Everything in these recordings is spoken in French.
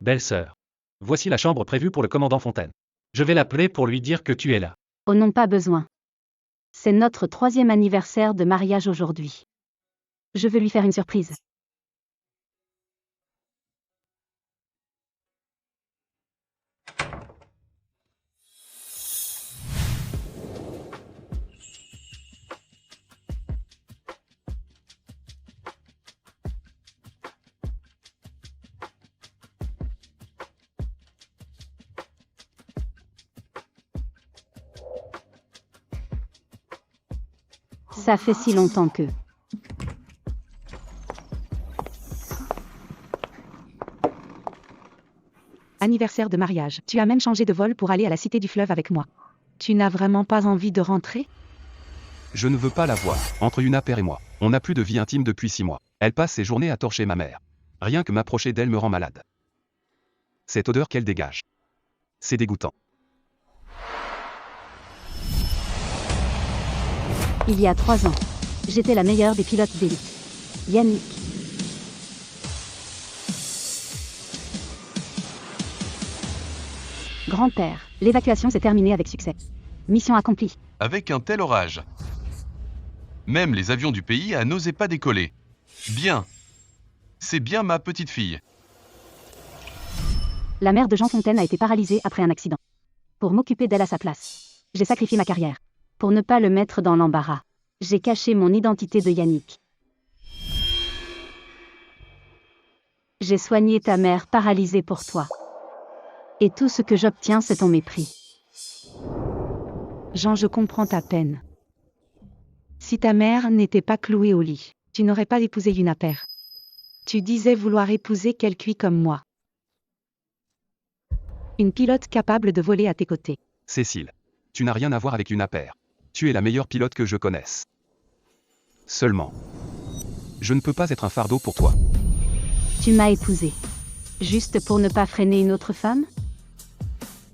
Belle-sœur. Voici la chambre prévue pour le commandant Fontaine. Je vais l'appeler pour lui dire que tu es là. Oh non, pas besoin. C'est notre 3e anniversaire de mariage aujourd'hui. Je veux lui faire une surprise. Ça fait si longtemps que... Anniversaire de mariage. Tu as même changé de vol pour aller à la Cité du Fleuve avec moi. Tu n'as vraiment pas envie de rentrer? Je ne veux pas la voir. Entre Yuna Père et moi, on n'a plus de vie intime depuis 6 mois. Elle passe ses journées à torcher ma mère. Rien que m'approcher d'elle me rend malade. Cette odeur qu'elle dégage. C'est dégoûtant. Il y a 3 ans, j'étais la meilleure des pilotes d'élite. Yannick. Grand-père, l'évacuation s'est terminée avec succès. Mission accomplie. Avec un tel orage. Même les avions du pays n'osaient pas décoller. Bien. C'est bien ma petite fille. La mère de Jean Fontaine a été paralysée après un accident. Pour m'occuper d'elle à sa place, j'ai sacrifié ma carrière. Pour ne pas le mettre dans l'embarras, j'ai caché mon identité de Yannick. J'ai soigné ta mère paralysée pour toi. Et tout ce que j'obtiens, c'est ton mépris. Jean, je comprends ta peine. Si ta mère n'était pas clouée au lit, tu n'aurais pas épousé Yuna Père. Tu disais vouloir épouser quelqu'un comme moi. Une pilote capable de voler à tes côtés. Cécile. Tu n'as rien à voir avec Yuna Père. Tu es la meilleure pilote que je connaisse. Seulement. Je ne peux pas être un fardeau pour toi. Tu m'as épousé. Juste pour ne pas freiner une autre femme?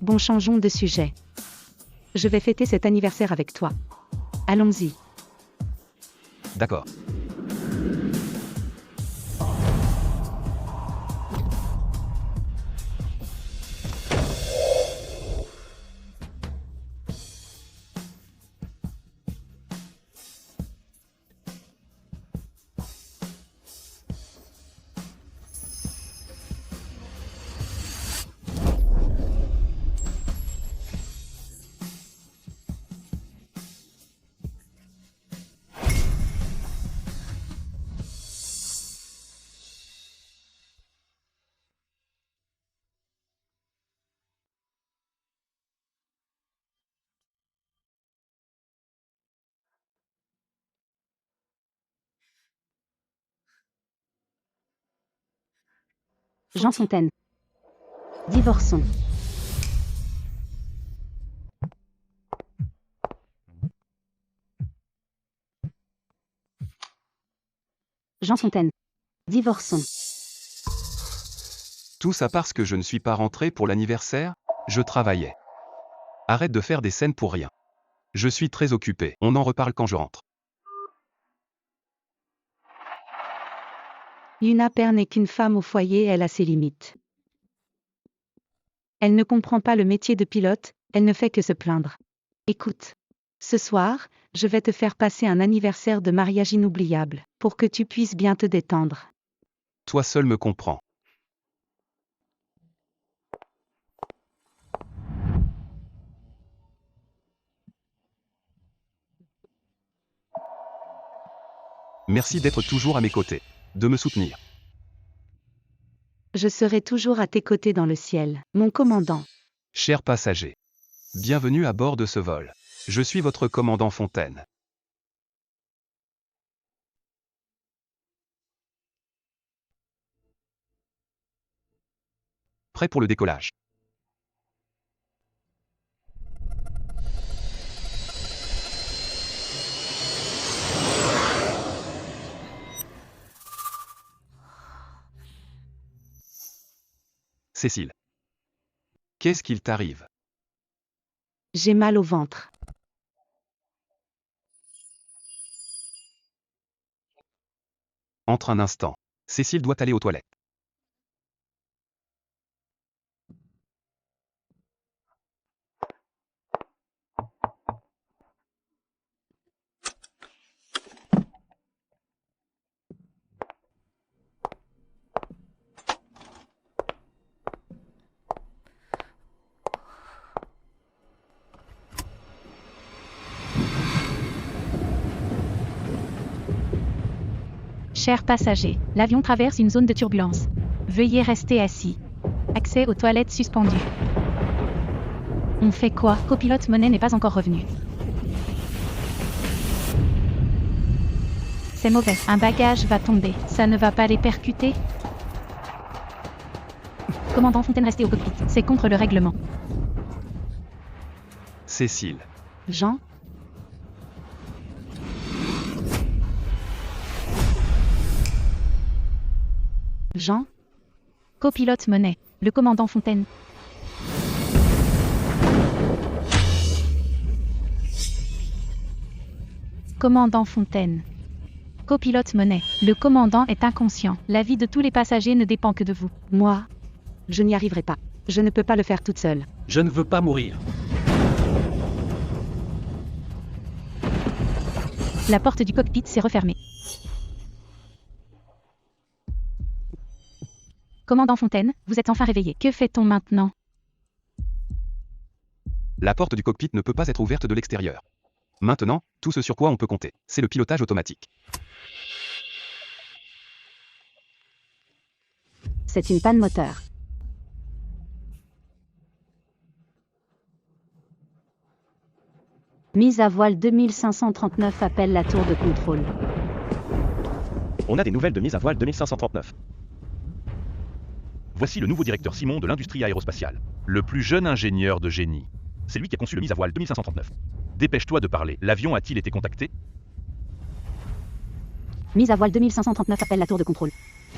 Bon, changeons de sujet. Je vais fêter cet anniversaire avec toi. Allons-y. D'accord. Jean Fontaine. Divorçons. Jean Fontaine. Divorçons. Tout ça parce que je ne suis pas rentré pour l'anniversaire? Je travaillais. Arrête de faire des scènes pour rien. Je suis très occupé. On en reparle quand je rentre. Yuna Père n'est qu'une femme au foyer, elle a ses limites. Elle ne comprend pas le métier de pilote, elle ne fait que se plaindre. Écoute. Ce soir, je vais te faire passer un anniversaire de mariage inoubliable, pour que tu puisses bien te détendre. Toi seul me comprends. Merci d'être toujours à mes côtés. De me soutenir. Je serai toujours à tes côtés dans le ciel, mon commandant. Chers passagers. Bienvenue à bord de ce vol. Je suis votre commandant Fontaine. Prêt pour le décollage. Cécile. Qu'est-ce qu'il t'arrive? J'ai mal au ventre. Entre un instant. Cécile doit aller aux toilettes. Chers passagers, l'avion traverse une zone de turbulence. Veuillez rester assis. Accès aux toilettes suspendues. On fait quoi? Copilote Monet n'est pas encore revenu. C'est mauvais. Un bagage va tomber. Ça ne va pas les percuter? Commandant Fontaine, restez au cockpit. C'est contre le règlement. Cécile. Jean? Jean? Copilote Monet. Le commandant Fontaine. Commandant Fontaine. Copilote Monet. Le commandant est inconscient. La vie de tous les passagers ne dépend que de vous. Moi, je n'y arriverai pas. Je ne peux pas le faire toute seule. Je ne veux pas mourir. La porte du cockpit s'est refermée. Commandant Fontaine, vous êtes enfin réveillé. Que fait-on maintenant? La porte du cockpit ne peut pas être ouverte de l'extérieur. Maintenant, tout ce sur quoi on peut compter, c'est le pilotage automatique. C'est une panne moteur. Mise à voile 2539 appelle la tour de contrôle. On a des nouvelles de mise à voile 2539. Voici le nouveau directeur Simon de l'industrie aérospatiale. Le plus jeune ingénieur de génie. C'est lui qui a conçu le mise à voile 2539. Dépêche-toi de parler. L'avion a-t-il été contacté? Mise à voile 2539 appelle la tour de contrôle.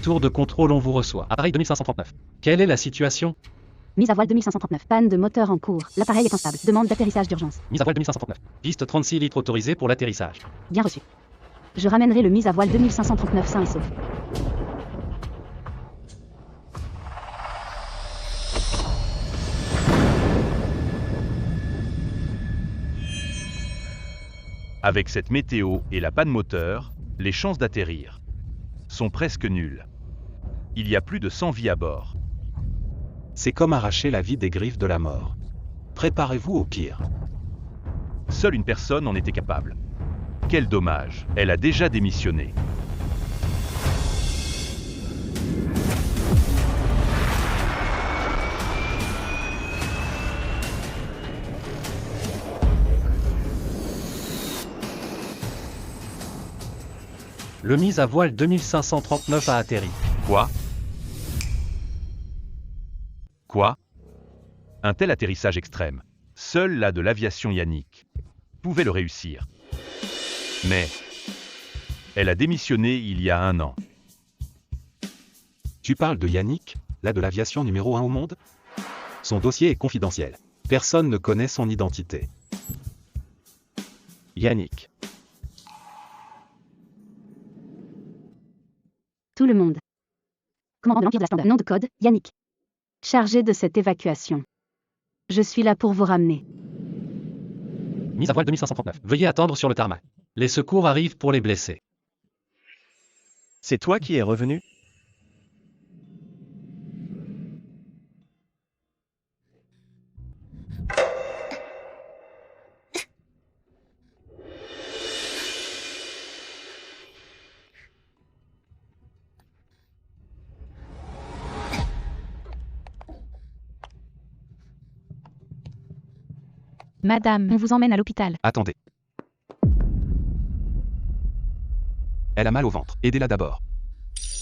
Tour de contrôle, on vous reçoit. Appareil 2539. Quelle est la situation? Mise à voile 2539. Panne de moteur en cours. L'appareil est instable. Demande d'atterrissage d'urgence. Mise à voile 2539. Piste 36 litres autorisée pour l'atterrissage. Bien reçu. Je ramènerai le mise à voile 2539 sain et sauf. Avec cette météo et la panne moteur, les chances d'atterrir sont presque nulles. Il y a plus de 100 vies à bord. C'est comme arracher la vie des griffes de la mort. Préparez-vous au pire. Seule une personne en était capable. Quel dommage, elle a déjà démissionné. Le mise à voile 2539 a atterri. Quoi? Quoi? Un tel atterrissage extrême, seul là de l'aviation Yannick pouvait le réussir. Mais elle a démissionné il y a 1 an. Tu parles de Yannick, là de l'aviation numéro 1 au monde? Son dossier est confidentiel. Personne ne connaît son identité. Yannick. Tout le monde. Commandant de l'Empire de la Splendeur. Nom de code, Yannick. Chargé de cette évacuation. Je suis là pour vous ramener. Mise à voile 2539. Veuillez attendre sur le tarmac. Les secours arrivent pour les blessés. C'est toi qui es revenu? Madame, on vous emmène à l'hôpital. Attendez. Elle a mal au ventre. Aidez-la d'abord.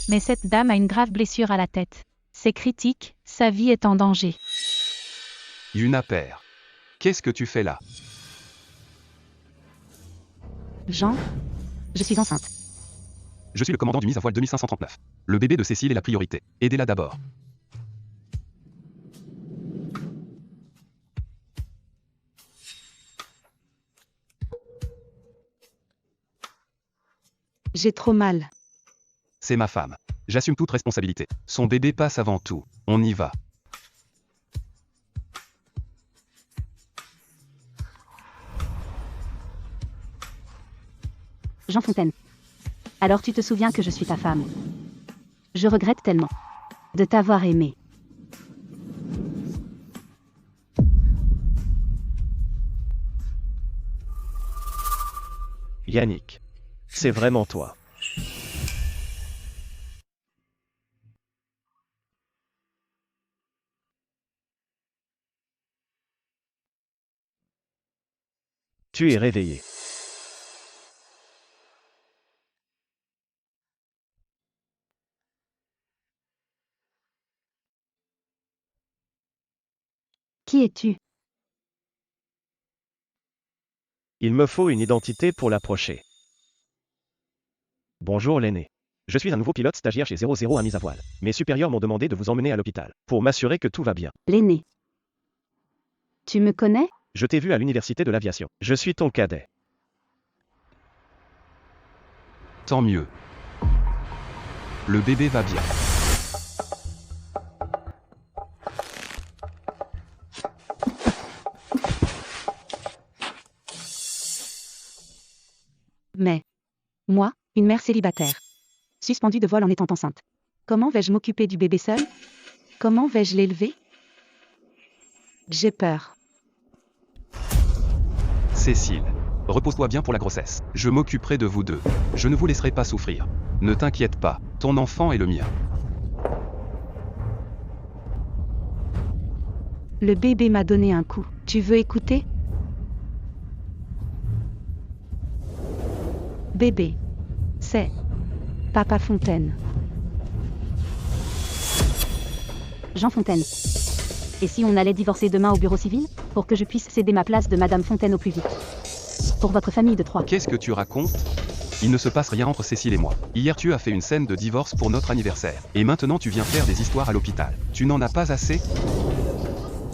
Mais cette dame a une grave blessure à la tête. C'est critique, sa vie est en danger. Yuna père. Qu'est-ce que tu fais là? Jean? Je suis enceinte. Je suis le commandant du mise à voile 2539. Le bébé de Cécile est la priorité. Aidez-la d'abord. J'ai trop mal. C'est ma femme. J'assume toute responsabilité. Son bébé passe avant tout. On y va. Jean Fontaine. Alors tu te souviens que je suis ta femme. Je regrette tellement de t'avoir aimé. Yannick. C'est vraiment toi. Tu es réveillé. Qui es-tu? Il me faut une identité pour l'approcher. Bonjour l'aîné. Je suis un nouveau pilote stagiaire chez 001 mise à voile. Mes supérieurs m'ont demandé de vous emmener à l'hôpital, pour m'assurer que tout va bien. L'aîné. Tu me connais? Je t'ai vu à l'université de l'aviation. Je suis ton cadet. Tant mieux. Le bébé va bien. Mais, moi, une mère célibataire, suspendue de vol en étant enceinte. Comment vais-je m'occuper du bébé seul? Comment vais-je l'élever? J'ai peur. Cécile. Repose-toi bien pour la grossesse. Je m'occuperai de vous deux. Je ne vous laisserai pas souffrir. Ne t'inquiète pas, ton enfant est le mien. Le bébé m'a donné un coup. Tu veux écouter? Bébé. C'est Papa Fontaine. Jean Fontaine. Et si on allait divorcer demain au bureau civil, pour que je puisse céder ma place de Madame Fontaine au plus vite? Pour votre famille de 3. Qu'est-ce que tu racontes? Il ne se passe rien entre Cécile et moi. Hier tu as fait une scène de divorce pour notre anniversaire. Et maintenant tu viens faire des histoires à l'hôpital. Tu n'en as pas assez?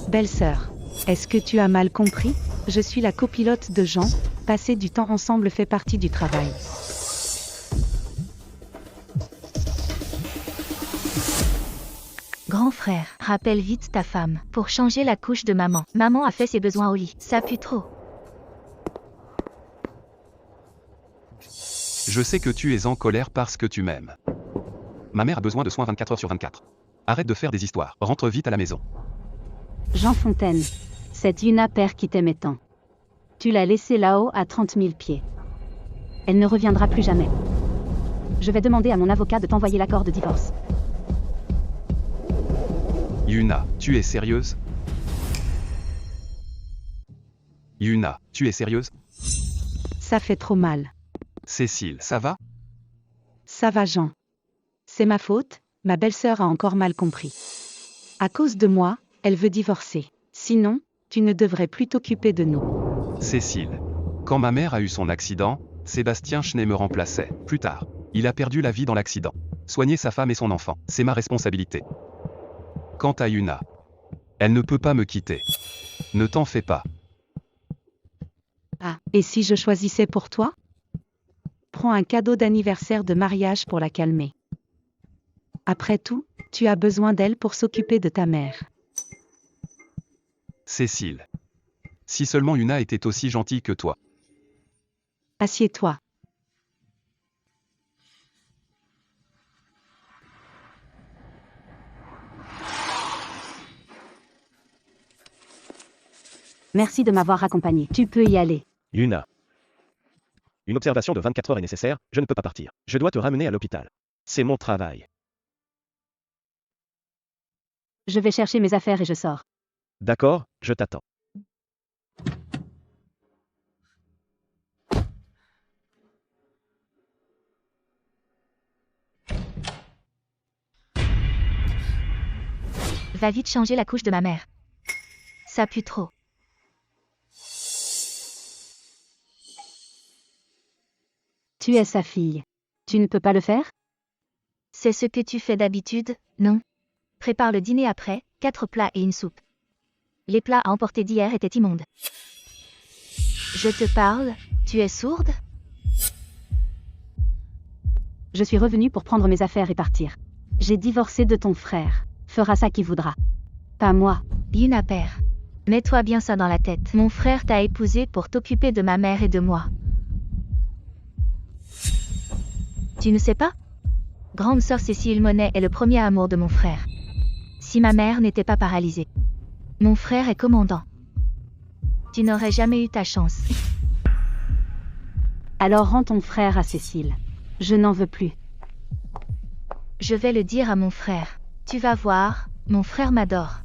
Belle-sœur, est-ce que tu as mal compris? Je suis la copilote de Jean. Passer du temps ensemble fait partie du travail. Grand frère, rappelle vite ta femme, pour changer la couche de maman. Maman a fait ses besoins au lit, ça pue trop. Je sais que tu es en colère parce que tu m'aimes. Ma mère a besoin de soins 24 heures sur 24. Arrête de faire des histoires, rentre vite à la maison. Jean Fontaine. C'est Yuna père qui t'aimait tant. Tu l'as laissée là-haut à 30 000 pieds. Elle ne reviendra plus jamais. Je vais demander à mon avocat de t'envoyer l'accord de divorce. Yuna, tu es sérieuse? Yuna, tu es sérieuse? Ça fait trop mal. Cécile, ça va? Ça va, Jean. C'est ma faute, ma belle-sœur a encore mal compris. À cause de moi, elle veut divorcer. Sinon, tu ne devrais plus t'occuper de nous. Cécile. Quand ma mère a eu son accident, Sébastien Chenet me remplaçait. Plus tard, il a perdu la vie dans l'accident. Soigner sa femme et son enfant, c'est ma responsabilité. Quant à Yuna, elle ne peut pas me quitter. Ne t'en fais pas. Ah, et si je choisissais pour toi? Prends un cadeau d'anniversaire de mariage pour la calmer. Après tout, tu as besoin d'elle pour s'occuper de ta mère. Cécile. Si seulement Yuna était aussi gentille que toi. Assieds-toi. Merci de m'avoir accompagné. Tu peux y aller. Yuna. Une observation de 24 heures est nécessaire, je ne peux pas partir. Je dois te ramener à l'hôpital. C'est mon travail. Je vais chercher mes affaires et je sors. D'accord, je t'attends. Va vite changer la couche de ma mère. Ça pue trop. Tu es sa fille. Tu ne peux pas le faire? C'est ce que tu fais d'habitude, non? Prépare le dîner après, 4 plats et une soupe. Les plats à emporter d'hier étaient immondes. Je te parle, tu es sourde? Je suis revenue pour prendre mes affaires et partir. J'ai divorcé de ton frère. Fera ça qui voudra. Pas moi. Yuna père. Mets-toi bien ça dans la tête. Mon frère t'a épousé pour t'occuper de ma mère et de moi. Tu ne sais pas? Grande sœur Cécile Monet est le premier amour de mon frère. Si ma mère n'était pas paralysée. Mon frère est commandant. Tu n'aurais jamais eu ta chance. Alors rends ton frère à Cécile. Je n'en veux plus. Je vais le dire à mon frère. Tu vas voir, mon frère m'adore.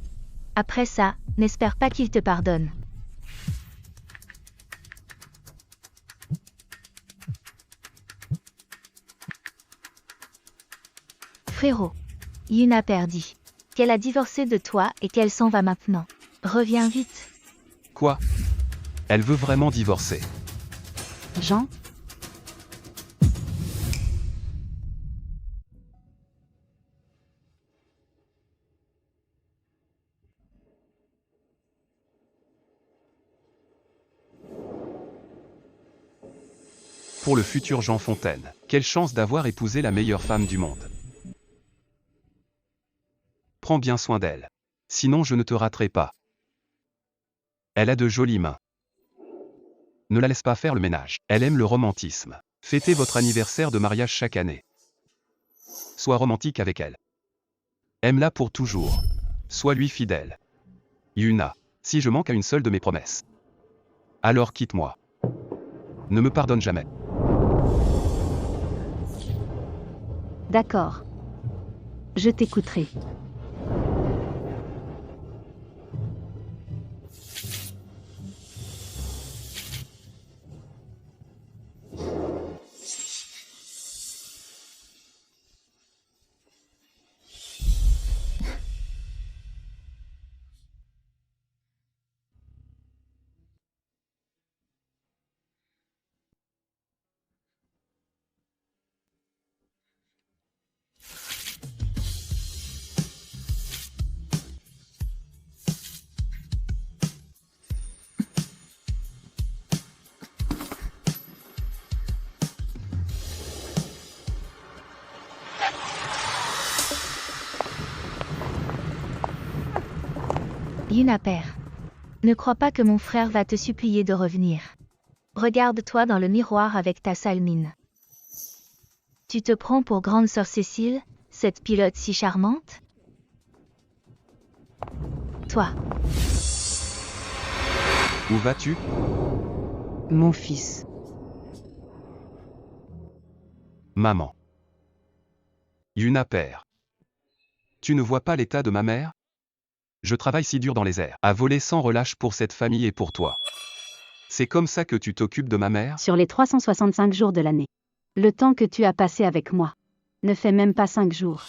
Après ça, n'espère pas qu'il te pardonne. Frérot, Yuna perdit qu'elle a divorcé de toi et qu'elle s'en va maintenant. Reviens vite. Quoi? Elle veut vraiment divorcer. Jean, Pour le futur Jean Fontaine, quelle chance d'avoir épousé la meilleure femme du monde. Prends bien soin d'elle. Sinon je ne te raterai pas. Elle a de jolies mains. Ne la laisse pas faire le ménage. Elle aime le romantisme. Fêtez votre anniversaire de mariage chaque année. Sois romantique avec elle. Aime-la pour toujours. Sois lui fidèle. Yuna, si je manque à une seule de mes promesses, alors quitte-moi. Ne me pardonne jamais. d'accord. Je t'écouterai. Yuna père. Ne crois pas que mon frère va te supplier de revenir. Regarde-toi dans le miroir avec ta sale mine. Tu te prends pour grande sœur Cécile, cette pilote si charmante? Toi, Où vas-tu? Mon fils. Maman. Yuna père. Tu ne vois pas l'état de ma mère? Je travaille si dur dans les airs, à voler sans relâche pour cette famille et pour toi. C'est comme ça que tu t'occupes de ma mère? Sur les 365 jours de l'année. Le temps que tu as passé avec moi ne fait même pas 5 jours.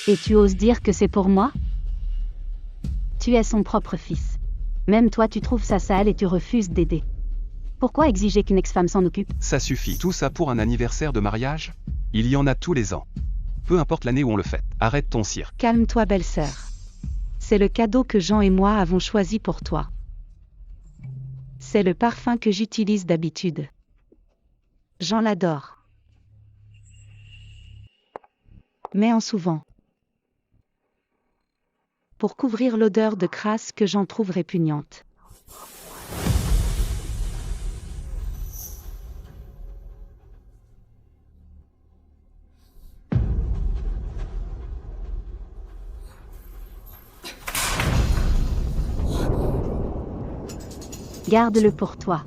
Et tu oses dire que c'est pour moi? Tu es son propre fils. Même toi tu trouves ça sale et tu refuses d'aider. Pourquoi exiger qu'une ex-femme s'en occupe? Ça suffit. Tout ça pour un anniversaire de mariage? Il y en a tous les ans. Peu importe l'année où on le fait. Arrête ton cirque. Calme-toi belle-sœur. C'est le cadeau que Jean et moi avons choisi pour toi. C'est le parfum que j'utilise d'habitude. Jean l'adore. Mais en souvent. Pour couvrir l'odeur de crasse que Jean trouve répugnante. Garde-le pour toi.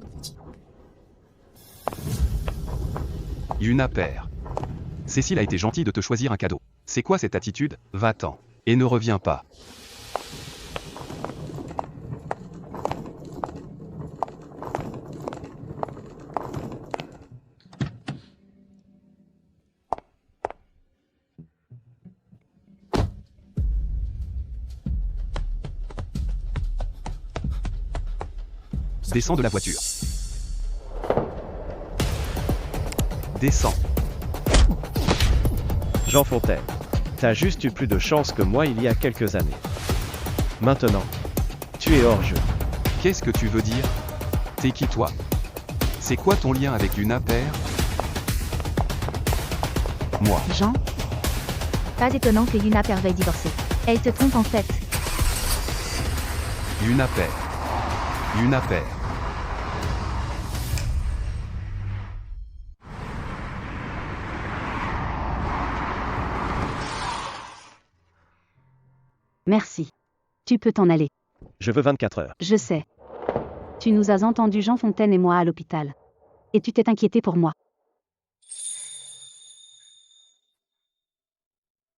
Yuna père. Cécile a été gentille de te choisir un cadeau. C'est quoi cette attitude? Va-t'en. Et ne reviens pas. Descends de la voiture. Descends. Jean Fontaine. T'as juste eu plus de chance que moi il y a quelques années. Maintenant, tu es hors jeu. Qu'est-ce que tu veux dire? T'es qui toi? C'est quoi ton lien avec Yuna père? Moi. Jean, pas étonnant que Yuna père veuille divorcer. Elle te trompe en fait. Yuna père. Yuna père. merci. Tu peux t'en aller. Je veux 24 heures. Je sais. Tu nous as entendus Jean Fontaine et moi à l'hôpital. Et tu t'es inquiété pour moi.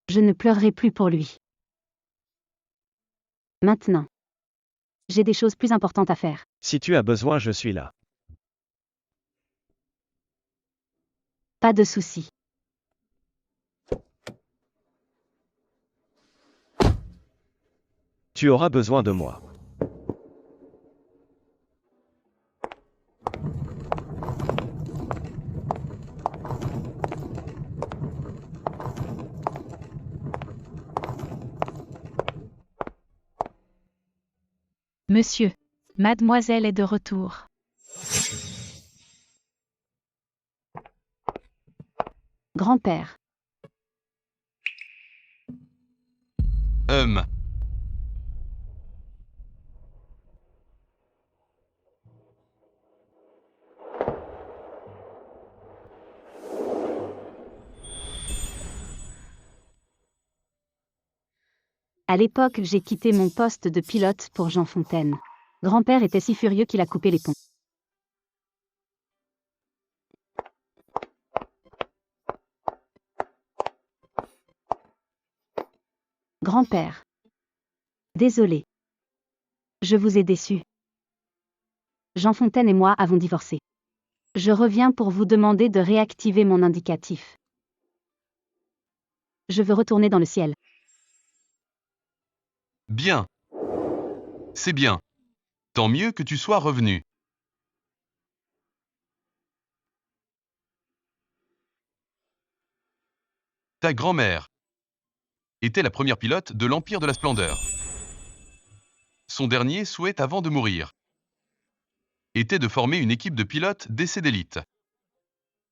Je ne pleurerai plus pour lui. Maintenant. J'ai des choses plus importantes à faire. Si tu as besoin, je suis là. Pas de soucis. Tu auras besoin de moi. Monsieur, mademoiselle est de retour. Grand-père. À l'époque, j'ai quitté mon poste de pilote pour Jean Fontaine. Grand-père était si furieux qu'il a coupé les ponts. Grand-père. Désolé. Je vous ai déçu. Jean Fontaine et moi avons divorcé. Je reviens pour vous demander de réactiver mon indicatif. Je veux retourner dans le ciel. Bien. C'est bien. Tant mieux que tu sois revenu. Ta grand-mère était la première pilote de l'Empire de la Splendeur. Son dernier souhait avant de mourir était de former une équipe de pilotes d'essai d'élite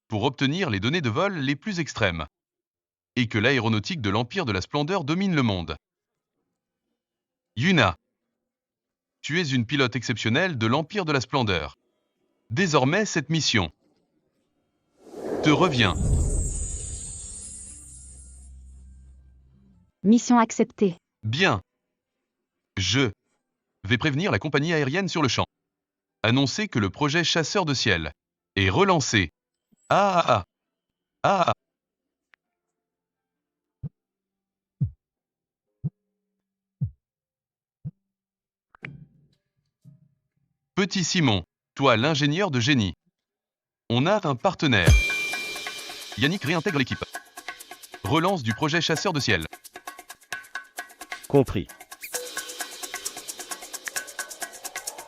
pour obtenir les données de vol les plus extrêmes et que l'aéronautique de l'Empire de la Splendeur domine le monde. Yuna, tu es une pilote exceptionnelle de l'Empire de la Splendeur. Désormais, cette mission te revient. Mission acceptée. Bien. Je vais prévenir la compagnie aérienne sur le champ. Annoncer que le projet Chasseur de ciel est relancé. Ah. Petit Simon, toi l'ingénieur de génie. On a un partenaire. Yannick réintègre l'équipe. Relance du projet Chasseur de ciel. Compris.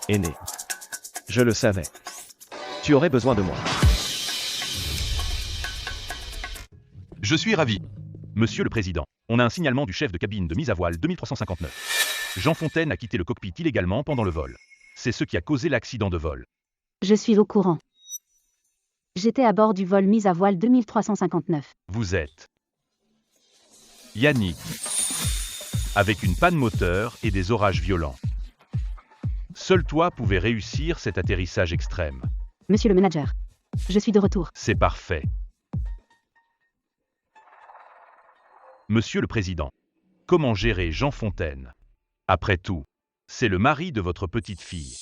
Aîné. Je le savais. Tu aurais besoin de moi. Je suis ravi. Monsieur le Président, on a un signalement du chef de cabine de mise à voile 2359. Jean Fontaine a quitté le cockpit illégalement pendant le vol. C'est ce qui a causé l'accident de vol. Je suis au courant. J'étais à bord du vol mis à voile 2359. Vous êtes Yannick, avec une panne moteur et des orages violents. Seul toi pouvais réussir cet atterrissage extrême. Monsieur le manager. Je suis de retour. C'est parfait. Monsieur le Président, comment gérer Jean Fontaine? Après tout, c'est le mari de votre petite fille.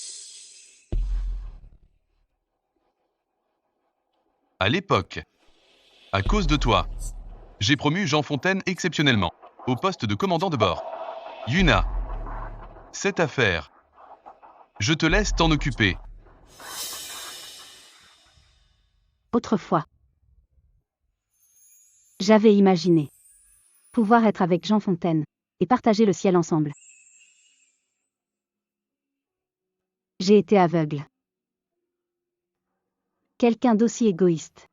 À l'époque, à cause de toi, j'ai promu Jean Fontaine exceptionnellement au poste de commandant de bord. Yuna, cette affaire, je te laisse t'en occuper. Autrefois, j'avais imaginé pouvoir être avec Jean Fontaine et partager le ciel ensemble. J'ai été aveugle. Quelqu'un d'aussi égoïste,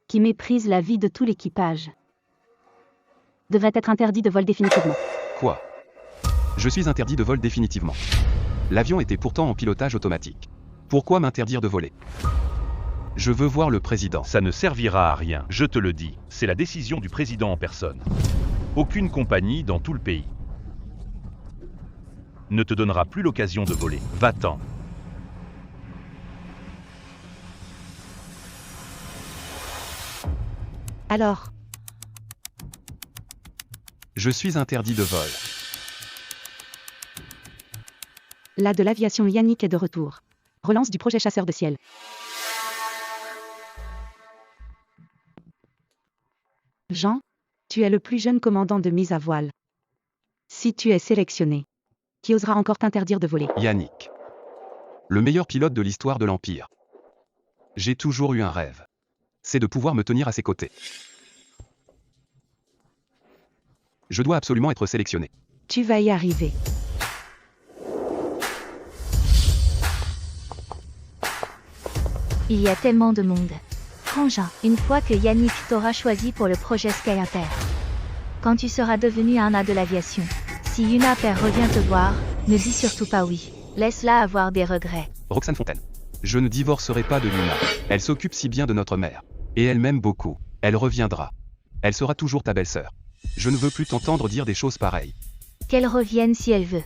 qui méprise la vie de tout l'équipage, devrait être interdit de vol définitivement. Quoi? Je suis interdit de vol définitivement. L'avion était pourtant en pilotage automatique. Pourquoi m'interdire de voler? Je veux voir le président. Ça ne servira à rien, je te le dis. C'est la décision du président en personne. Aucune compagnie dans tout le pays ne te donnera plus l'occasion de voler. Va-t'en. Alors, Je suis interdit de vol. la de l'aviation Yannick est de retour. Relance du projet Chasseur de ciel. Jean, tu es le plus jeune commandant de mise à voile. Si tu es sélectionné, qui osera encore t'interdire de voler? Yannick. Le meilleur pilote de l'histoire de l'Empire. J'ai toujours eu un rêve. C'est de pouvoir me tenir à ses côtés. Je dois absolument être sélectionné. Tu vas y arriver. Il y a tellement de monde. Frangin, une fois que Yannick t'aura choisi pour le projet Sky Inter. Quand tu seras devenu un as de l'aviation. Si Yuna Père revient te voir, ne dis surtout pas oui. Laisse-la avoir des regrets. Roxane Fontaine. Je ne divorcerai pas de Yuna. Elle s'occupe si bien de notre mère. Et elle m'aime beaucoup. Elle reviendra. Elle sera toujours ta belle-sœur. Je ne veux plus t'entendre dire des choses pareilles. Qu'elle revienne si elle veut.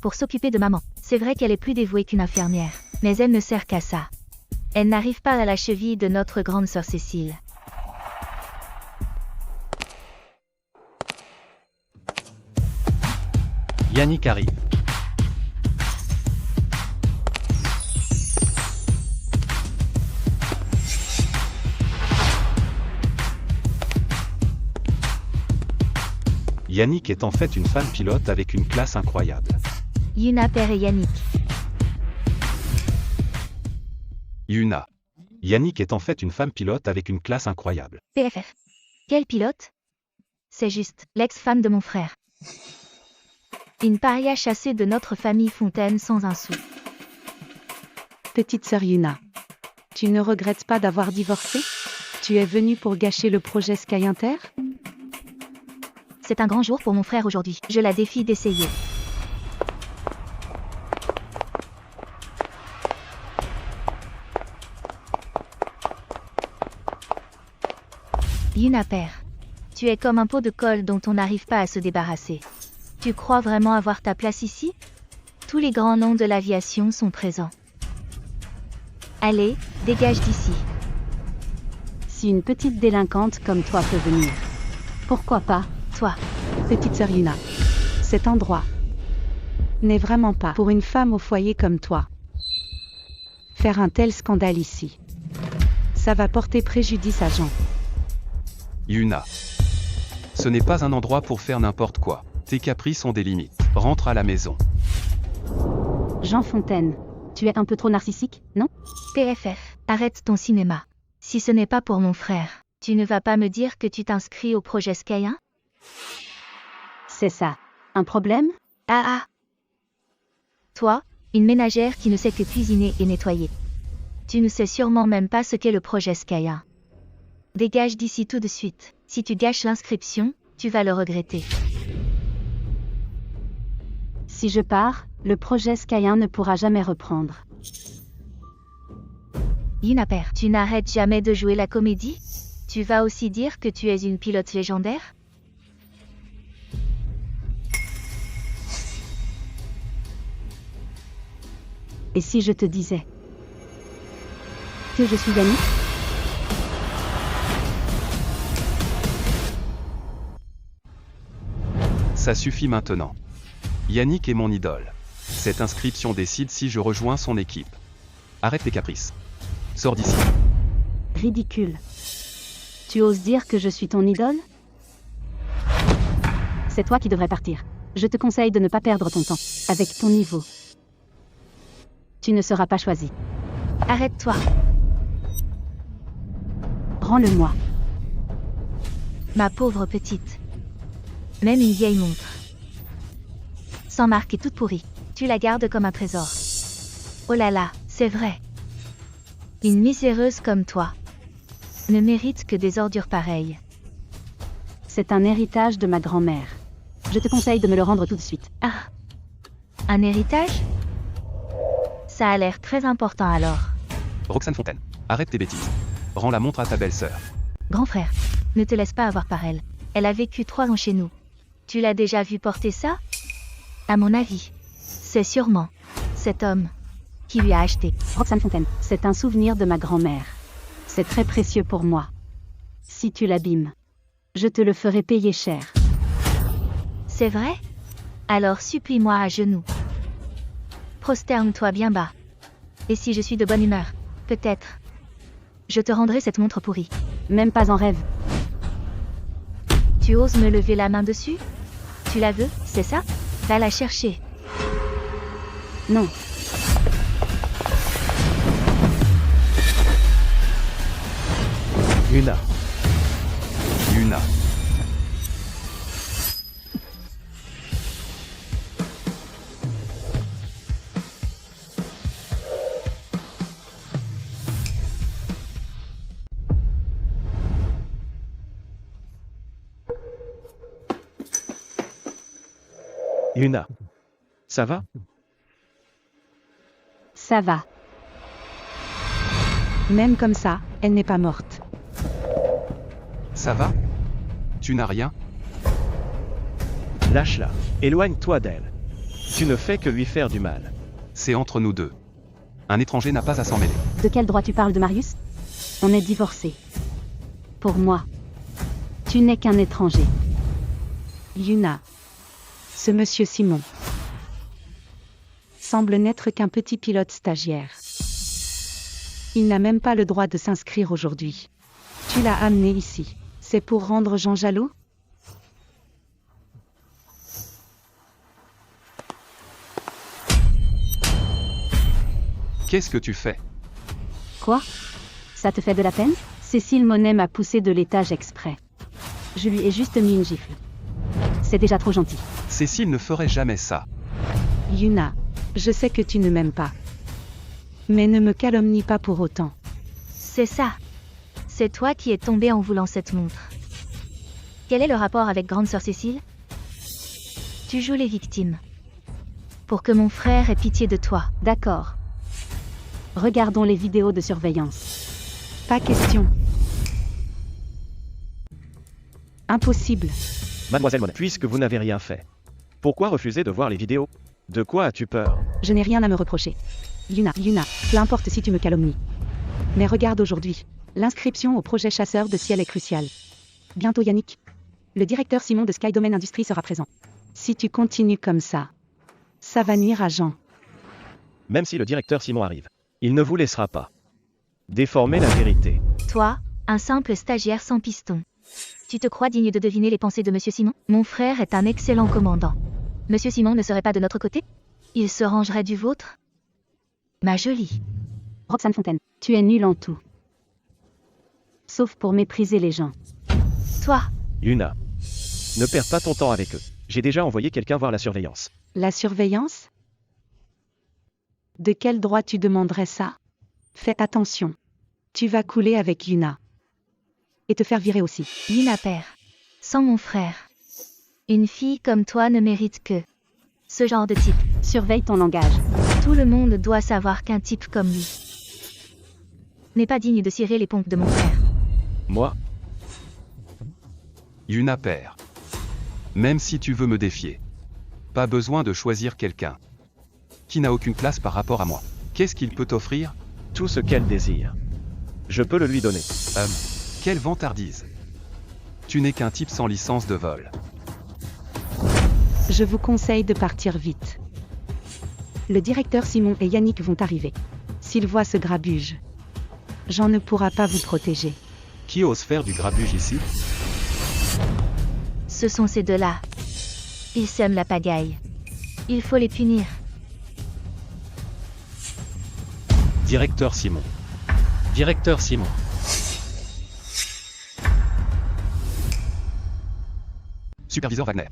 Pour s'occuper de maman. C'est vrai qu'elle est plus dévouée qu'une infirmière. Mais elle ne sert qu'à ça. Elle n'arrive pas à la cheville de notre grande sœur Cécile. Yannick arrive. Yannick est en fait une femme pilote avec une classe incroyable. Yuna Père et Yannick. Yuna. Yannick est en fait une femme pilote avec une classe incroyable. PFF. Quel pilote? C'est juste, l'ex-femme de mon frère. Une paria chassée de notre famille Fontaine sans un sou. Petite sœur Yuna. Tu ne regrettes pas d'avoir divorcé? Tu es venue pour gâcher le projet Sky Inter? C'est un grand jour pour mon frère aujourd'hui. Je la défie d'essayer. Yuna Père. Tu es comme un pot de colle dont on n'arrive pas à se débarrasser. Tu crois vraiment avoir ta place ici? Tous les grands noms de l'aviation sont présents. Allez, dégage d'ici. Si une petite délinquante comme toi peut venir. Pourquoi pas? Toi. Petite sœur Yuna. Cet endroit n'est vraiment pas pour une femme au foyer comme toi. Faire un tel scandale ici. Ça va porter préjudice à Jean. Yuna. Ce n'est pas un endroit pour faire n'importe quoi. Tes caprices ont des limites. Rentre à la maison. Jean Fontaine. Tu es un peu trop narcissique, non? PFF, arrête ton cinéma. Si ce n'est pas pour mon frère, tu ne vas pas me dire que tu t'inscris au projet Sky 1? C'est ça. Un problème? Ah. Toi, une ménagère qui ne sait que cuisiner et nettoyer. Tu ne sais sûrement même pas ce qu'est le projet Sky 1. Dégage d'ici tout de suite. Si tu gâches l'inscription, tu vas le regretter. Si je pars, le projet Sky 1 ne pourra jamais reprendre. Yuna Père, tu n'arrêtes jamais de jouer la comédie? Tu vas aussi dire que tu es une pilote légendaire? Et si je te disais que je suis Yannick? Ça suffit maintenant. Yannick est mon idole. Cette inscription décide si je rejoins son équipe. Arrête tes caprices. Sors d'ici. Ridicule. Tu oses dire que je suis ton idole? C'est toi qui devrais partir. Je te conseille de ne pas perdre ton temps. Avec ton niveau, tu ne seras pas choisi. Arrête-toi. Rends-le-moi. Ma pauvre petite. Même une vieille montre. Sans marque et toute pourrie. Tu la gardes comme un trésor. Oh là là, c'est vrai. Une miséreuse comme toi ne mérite que des ordures pareilles. C'est un héritage de ma grand-mère. Je te conseille de me le rendre tout de suite. Ah. Un héritage? Ça a l'air très important alors. Roxane Fontaine. Arrête tes bêtises. Rends la montre à ta belle-sœur. Grand frère, ne te laisse pas avoir par elle. Elle a vécu 3 ans chez nous. Tu l'as déjà vu porter ça? À mon avis, c'est sûrement cet homme qui lui a acheté. Roxane Fontaine, c'est un souvenir de ma grand-mère. C'est très précieux pour moi. Si tu l'abîmes, je te le ferai payer cher. C'est vrai? Alors supplie-moi à genoux. Prosterne-toi bien bas. Et si je suis de bonne humeur, peut-être, je te rendrai cette montre pourrie. Même pas en rêve. Tu oses me lever la main dessus? Tu la veux, c'est ça? Va la chercher. Non. Yuna. Yuna. Ça va? Ça va. Même comme ça, elle n'est pas morte. Ça va? Tu n'as rien? Lâche-la. Éloigne-toi d'elle. Tu ne fais que lui faire du mal. C'est entre nous deux. Un étranger n'a pas à s'en mêler. De quel droit tu parles de Marius? On est divorcés. Pour moi, tu n'es qu'un étranger. Yuna. Ce monsieur Simon semble n'être qu'un petit pilote stagiaire. Il n'a même pas le droit de s'inscrire aujourd'hui. Tu l'as amené ici. C'est pour rendre Jean jaloux? Qu'est-ce que tu fais? Quoi? Ça te fait de la peine? Cécile Monet m'a poussé de l'étage exprès. Je lui ai juste mis une gifle. C'est déjà trop gentil. Cécile ne ferait jamais ça. Yuna, je sais que tu ne m'aimes pas. Mais ne me calomnie pas pour autant. C'est ça. C'est toi qui es tombé en voulant cette montre. Quel est le rapport avec Grande Sœur Cécile? Tu joues les victimes. Pour que mon frère ait pitié de toi. D'accord. Regardons les vidéos de surveillance. Pas question. Impossible. Mademoiselle Monet, puisque vous n'avez rien fait, pourquoi refuser de voir les vidéos? De quoi as-tu peur? Je n'ai rien à me reprocher. Yuna, peu importe si tu me calomnies. Mais regarde aujourd'hui. L'inscription au projet Chasseur de Ciel est cruciale. Bientôt Yannick. Le directeur Simon de Sky Domain Industries sera présent. Si tu continues comme ça va nuire à Jean. Même si le directeur Simon arrive, il ne vous laissera pas déformer la vérité. Toi, un simple stagiaire sans piston. Tu te crois digne de deviner les pensées de Monsieur Simon? Mon frère est un excellent commandant. Monsieur Simon ne serait pas de notre côté? Il se rangerait du vôtre? Ma jolie. Roxane Fontaine, tu es nulle en tout. Sauf pour mépriser les gens. Toi, Yuna. Ne perds pas ton temps avec eux. J'ai déjà envoyé quelqu'un voir la surveillance. La surveillance? De quel droit tu demanderais ça? Fais attention. Tu vas couler avec Yuna. Et te faire virer aussi. Yuna père. Sans mon frère. Une fille comme toi ne mérite que ce genre de type. Surveille ton langage. Tout le monde doit savoir qu'un type comme lui n'est pas digne de cirer les pompes de mon frère. Moi? Yuna père. Même si tu veux me défier, pas besoin de choisir quelqu'un qui n'a aucune place par rapport à moi. Qu'est-ce qu'il peut t'offrir? Tout ce qu'elle désire. Je peux le lui donner. Quelle vantardise. Tu n'es qu'un type sans licence de vol. Je vous conseille de partir vite. Le directeur Simon et Yannick vont arriver. S'ils voient ce grabuge, Jean ne pourra pas vous protéger. Qui ose faire du grabuge ici? Ce sont ces deux-là. Ils sèment la pagaille. Il faut les punir. Directeur Simon. Directeur Simon. Superviseur Wagner.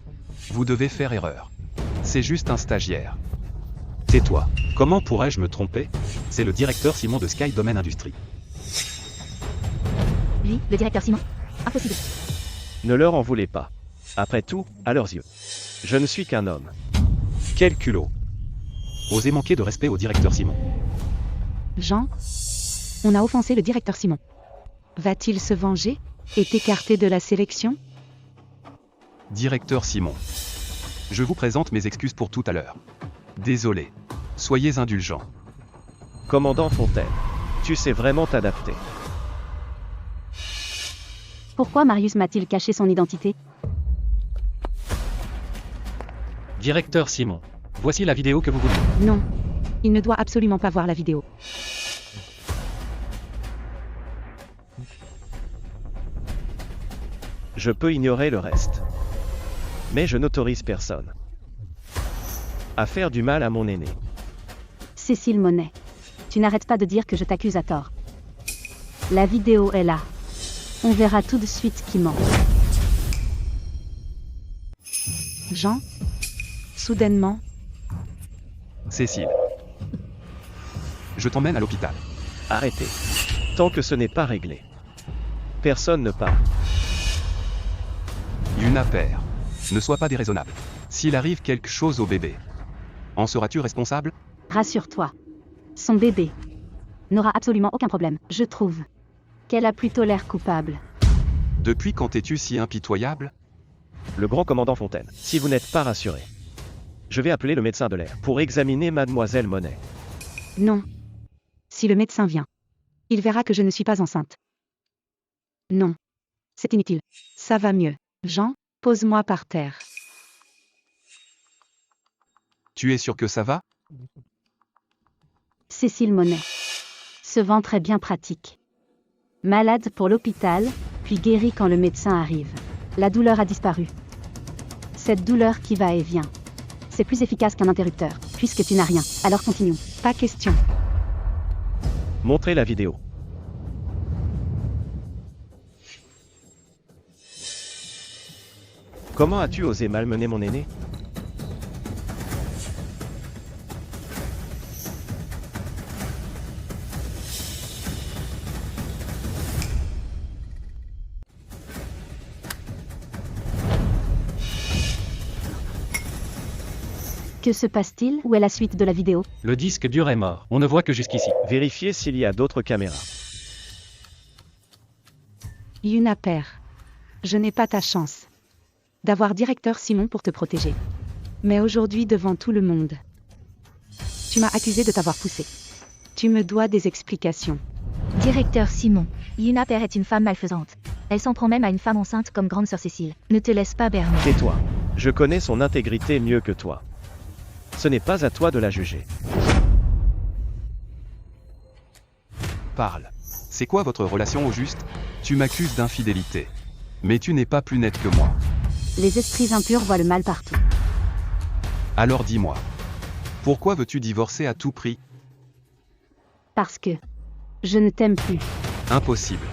Vous devez faire erreur. C'est juste un stagiaire. Tais-toi. Comment pourrais-je me tromper? C'est le directeur Simon de Sky Domain Industries. Lui, le directeur Simon? Impossible. Ne leur en voulez pas. Après tout, à leurs yeux, je ne suis qu'un homme. Quel culot. Osez manquer de respect au directeur Simon. Jean, on a offensé le directeur Simon. Va-t-il se venger et t'écarter de la sélection? Directeur Simon. Je vous présente mes excuses pour tout à l'heure. Désolé. Soyez indulgents. Commandant Fontaine, tu sais vraiment t'adapter. Pourquoi Marius m'a-t-il caché son identité? Directeur Simon. Voici la vidéo que vous vouliez. Non. Il ne doit absolument pas voir la vidéo. Je peux ignorer le reste. Mais je n'autorise personne à faire du mal à mon aîné. Cécile Monet, tu n'arrêtes pas de dire que je t'accuse à tort. La vidéo est là. On verra tout de suite qui ment. Jean, soudainement, Cécile. Je t'emmène à l'hôpital. Arrêtez. Tant que ce n'est pas réglé, personne ne parle. Yuna père. Ne sois pas déraisonnable. S'il arrive quelque chose au bébé, en seras-tu responsable? Rassure-toi. Son bébé n'aura absolument aucun problème, je trouve. Qu'elle a plutôt l'air coupable. Depuis quand es-tu si impitoyable? Le grand commandant Fontaine, si vous n'êtes pas rassuré, je vais appeler le médecin de l'air pour examiner mademoiselle Monet. Non. Si le médecin vient, il verra que je ne suis pas enceinte. Non. C'est inutile. Ça va mieux. Jean, pose-moi par terre. Tu es sûr que ça va? Cécile Monet. Ce ventre est bien pratique. Malade pour l'hôpital, puis guéri quand le médecin arrive. La douleur a disparu. Cette douleur qui va et vient. C'est plus efficace qu'un interrupteur, puisque tu n'as rien. Alors continue. Pas question. Montrez la vidéo. Comment as-tu osé malmener mon aîné? Que se passe-t-il? Où est la suite de la vidéo? Le disque dur est mort. On ne voit que jusqu'ici. Vérifiez s'il y a d'autres caméras. Yuna père. Je n'ai pas ta chance d'avoir directeur Simon pour te protéger. Mais aujourd'hui devant tout le monde, tu m'as accusé de t'avoir poussé. Tu me dois des explications. Directeur Simon, Yuna Père est une femme malfaisante. Elle s'en prend même à une femme enceinte comme grande sœur Cécile. Ne te laisse pas berner. Tais-toi. Je connais son intégrité mieux que toi. Ce n'est pas à toi de la juger. Parle. C'est quoi votre relation au juste? Tu m'accuses d'infidélité. Mais tu n'es pas plus nette que moi. Les esprits impurs voient le mal partout. Alors dis-moi. Pourquoi veux-tu divorcer à tout prix? Parce que je ne t'aime plus. Impossible.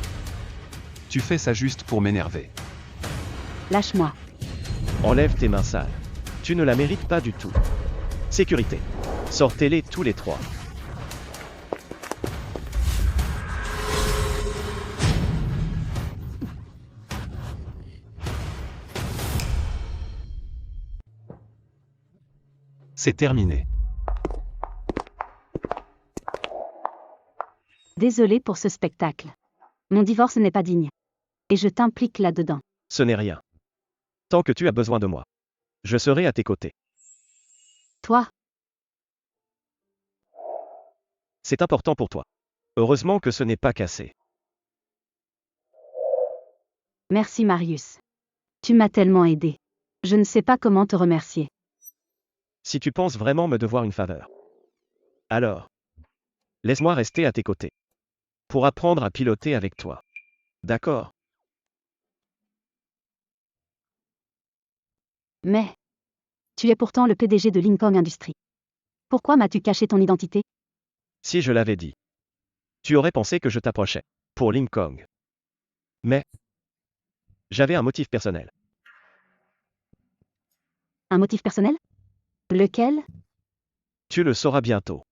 Tu fais ça juste pour m'énerver. Lâche-moi. Enlève tes mains sales. Tu ne la mérites pas du tout. Sécurité. Sortez-les tous les trois. C'est terminé. Désolé pour ce spectacle. Mon divorce n'est pas digne. Et je t'implique là-dedans. Ce n'est rien. Tant que tu as besoin de moi, je serai à tes côtés. Toi, C'est important pour toi. Heureusement que ce n'est pas cassé. merci Marius. Tu m'as tellement aidé. Je ne sais pas comment te remercier. Si tu penses vraiment me devoir une faveur, alors, laisse-moi rester à tes côtés. Pour apprendre à piloter avec toi. D'accord? Mais tu es pourtant le PDG de Lincoln Industries. Pourquoi m'as-tu caché ton identité? Si je l'avais dit, tu aurais pensé que je t'approchais. Pour Lincoln. Mais, j'avais un motif personnel. Un motif personnel? Lequel? Tu le sauras bientôt.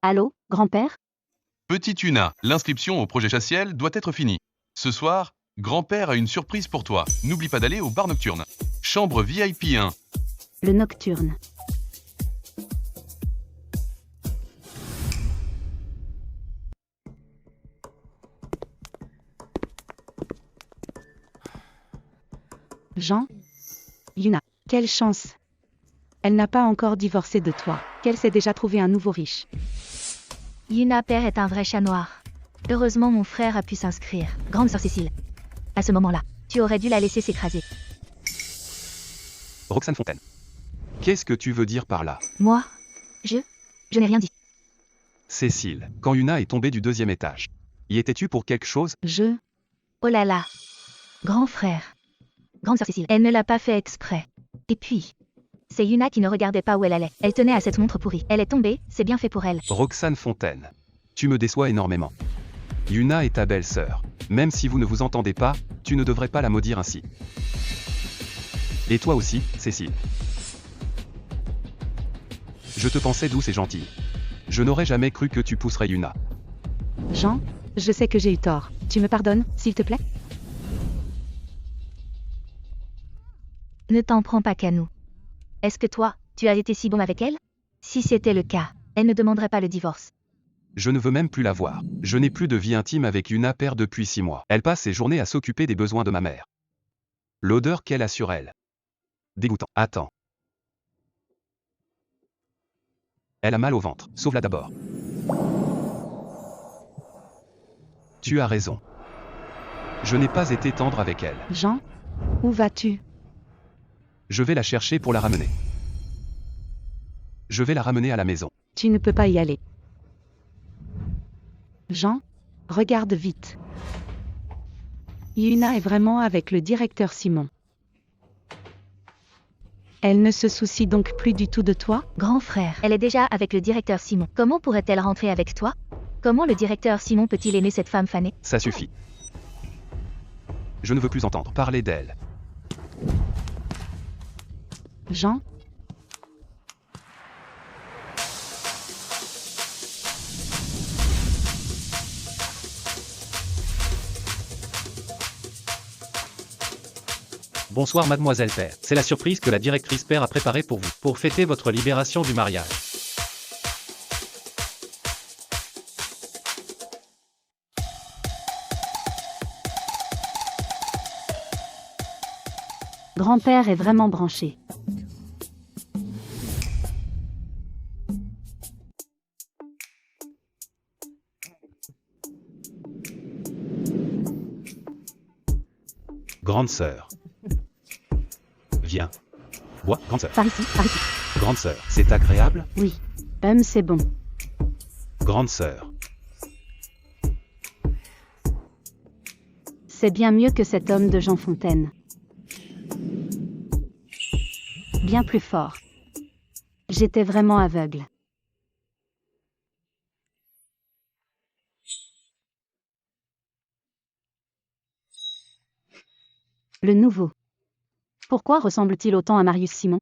Allô, grand-père? Petite Yuna, l'inscription au projet Chassiel doit être finie. Ce soir, grand-père a une surprise pour toi. N'oublie pas d'aller au bar nocturne. Chambre VIP 1. Le nocturne. Jean? Yuna, quelle chance! Elle n'a pas encore divorcé de toi, qu'elle s'est déjà trouvé un nouveau riche. Yuna Père est un vrai chat noir. Heureusement mon frère a pu s'inscrire. Grande sœur Cécile. À ce moment-là, tu aurais dû la laisser s'écraser. Roxane Fontaine. Qu'est-ce que tu veux dire par là? Moi? Je n'ai rien dit. Cécile, quand Yuna est tombée du 2e étage, y étais-tu pour quelque chose? Oh là là. Grand frère. Grande sœur Cécile. Elle ne l'a pas fait exprès. Et puis, c'est Yuna qui ne regardait pas où elle allait. Elle tenait à cette montre pourrie. Elle est tombée, c'est bien fait pour elle. Roxane Fontaine. Tu me déçois énormément. Yuna est ta belle-sœur. Même si vous ne vous entendez pas, tu ne devrais pas la maudire ainsi. Et toi aussi, Cécile. Je te pensais douce et gentille. Je n'aurais jamais cru que tu pousserais Yuna. Jean, Je sais que j'ai eu tort. Tu me pardonnes, s'il te plaît? Ne t'en prends pas qu'à nous. Est-ce que toi, tu as été si bon avec elle? Si c'était le cas, elle ne demanderait pas le divorce. Je ne veux même plus la voir. Je n'ai plus de vie intime avec Yuna père depuis 6 mois. Elle passe ses journées à s'occuper des besoins de ma mère. L'odeur qu'elle a sur elle. Dégoûtant. Attends. Elle a mal au ventre. Sauve-la d'abord. Tu as raison. Je n'ai pas été tendre avec elle. Jean? Où vas-tu? Je vais la chercher pour la ramener. Je vais la ramener à la maison. Tu ne peux pas y aller. Jean? Regarde vite. Yuna est vraiment avec le directeur Simon. Elle ne se soucie donc plus du tout de toi? Grand frère, elle est déjà avec le directeur Simon. Comment pourrait-elle rentrer avec toi? Comment le directeur Simon peut-il aimer cette femme fanée? Ça suffit. Je ne veux plus entendre parler d'elle. Jean? Bonsoir mademoiselle Père. C'est la surprise que la directrice Père a préparée pour vous, pour fêter votre libération du mariage. Grand-père est vraiment branché. Grande sœur. Viens. Bois, grande sœur. Par ici, par ici. Grande sœur, c'est agréable? Oui. C'est bon. Grande sœur. C'est bien mieux que cet homme de Jean Fontaine. Bien plus fort. J'étais vraiment aveugle. Le nouveau. Pourquoi ressemble-t-il autant à Marius Simon?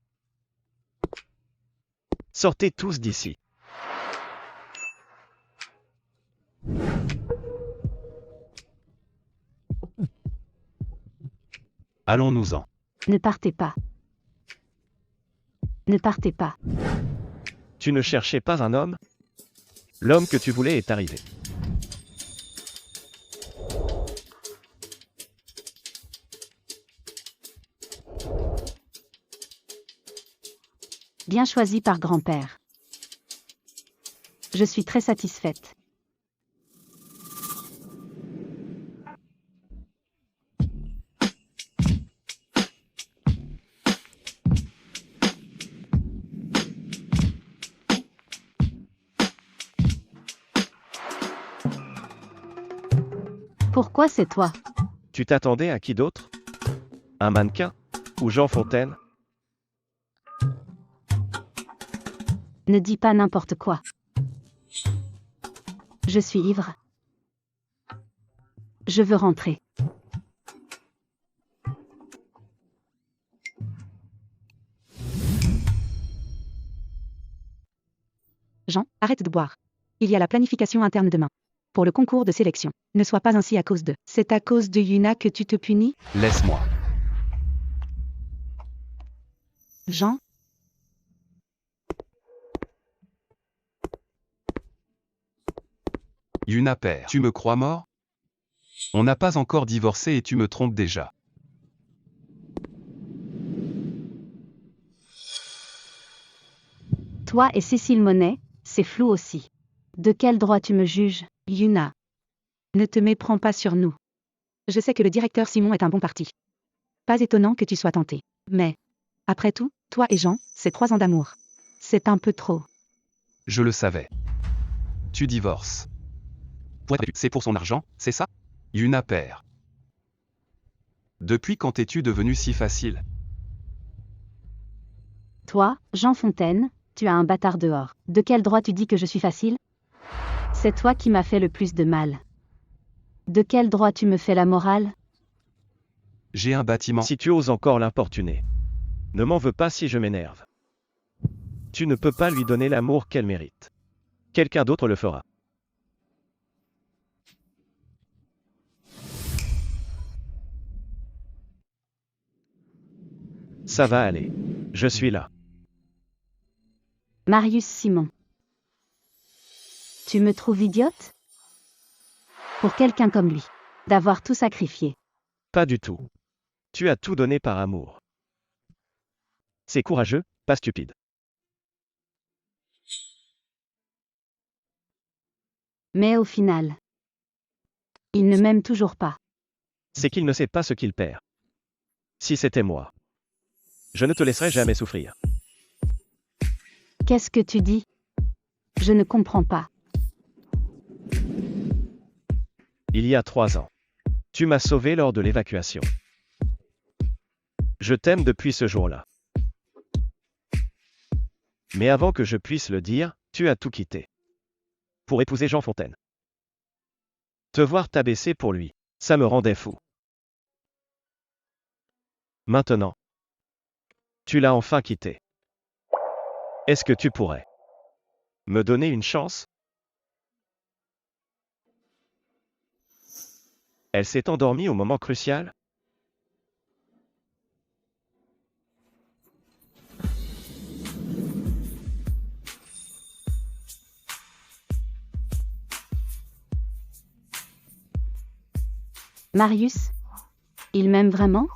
Sortez tous d'ici. Allons-nous-en. Ne partez pas. Ne partez pas. Tu ne cherchais pas un homme? L'homme que tu voulais est arrivé. Bien choisi par grand-père. Je suis très satisfaite. Pourquoi c'est toi? Tu t'attendais à qui d'autre? Un mannequin? Ou Jean Fontaine? Ne dis pas n'importe quoi. Je suis ivre. Je veux rentrer. Jean, arrête de boire. Il y a la planification interne demain. Pour le concours de sélection. Ne sois pas ainsi à cause de. C'est à cause de Yuna que tu te punis? Laisse-moi. Jean? Yuna père, tu me crois mort? On n'a pas encore divorcé et tu me trompes déjà. Toi et Cécile Monet, c'est flou aussi. De quel droit tu me juges? Yuna. Ne te méprends pas sur nous. Je sais que le directeur Simon est un bon parti. Pas étonnant que tu sois tenté. Mais, après tout, toi et Jean, c'est 3 ans d'amour. C'est un peu trop. Je le savais. Tu divorces. C'est pour son argent, c'est ça? Yuna père. Depuis quand es-tu devenu si facile? Toi, Jean Fontaine, tu as un bâtard dehors. De quel droit tu dis que je suis facile? C'est toi qui m'as fait le plus de mal. De quel droit tu me fais la morale? J'ai un bâtiment. Si tu oses encore l'importuner. Ne m'en veux pas si je m'énerve. Tu ne peux pas lui donner l'amour qu'elle mérite. Quelqu'un d'autre le fera. Ça va aller. Je suis là. Marius Simon. Tu me trouves idiote? Pour quelqu'un comme lui, d'avoir tout sacrifié. Pas du tout. Tu as tout donné par amour. C'est courageux, pas stupide. Mais au final, il ne m'aime toujours pas. C'est qu'il ne sait pas ce qu'il perd. Si c'était moi, je ne te laisserais jamais souffrir. Qu'est-ce que tu dis? Je ne comprends pas. Il y a 3 ans, tu m'as sauvé lors de l'évacuation. Je t'aime depuis ce jour-là. Mais avant que je puisse le dire, tu as tout quitté. Pour épouser Jean Fontaine. Te voir t'abaisser pour lui, ça me rendait fou. Maintenant, tu l'as enfin quitté. Est-ce que tu pourrais me donner une chance? Elle s'est endormie au moment crucial? Marius? Il m'aime vraiment?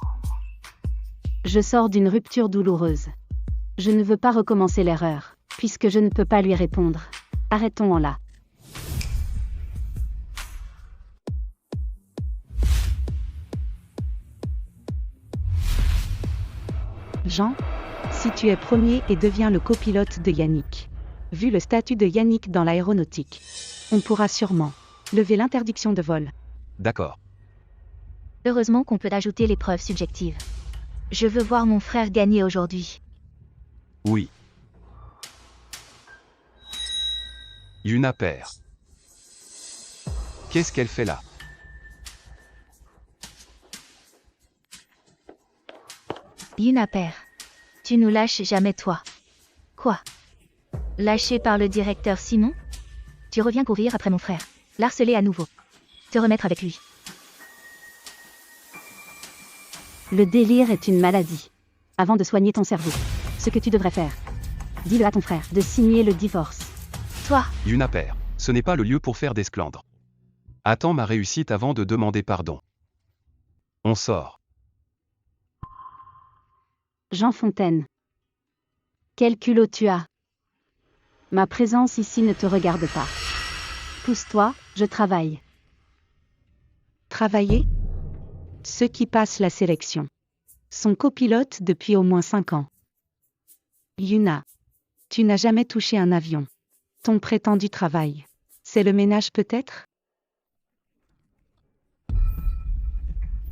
Je sors d'une rupture douloureuse. Je ne veux pas recommencer l'erreur, puisque je ne peux pas lui répondre. Arrêtons-en là. Jean, si tu es premier et deviens le copilote de Yannick. Vu le statut de Yannick dans l'aéronautique, on pourra sûrement lever l'interdiction de vol. D'accord. Heureusement qu'on peut ajouter l'épreuve subjective. Je veux voir mon frère gagner aujourd'hui. Oui. Yuna perd. Qu'est-ce qu'elle fait là? Yuna père. Tu nous lâches jamais toi. Quoi? Lâché par le directeur Simon? Tu reviens courir après mon frère. L'harceler à nouveau. Te remettre avec lui. Le délire est une maladie. Avant de soigner ton cerveau, ce que tu devrais faire, dis-le à ton frère de signer le divorce. Toi, Yuna perd. Ce n'est pas le lieu pour faire d'esclandre. Attends ma réussite avant de demander pardon. On sort. Jean Fontaine. Quel culot tu as. Ma présence ici ne te regarde pas. Pousse-toi, je travaille. Travailler? Ceux qui passent la sélection sont copilotes depuis au moins 5 ans. Yuna, tu n'as jamais touché un avion. Ton prétendu travail, c'est le ménage peut-être?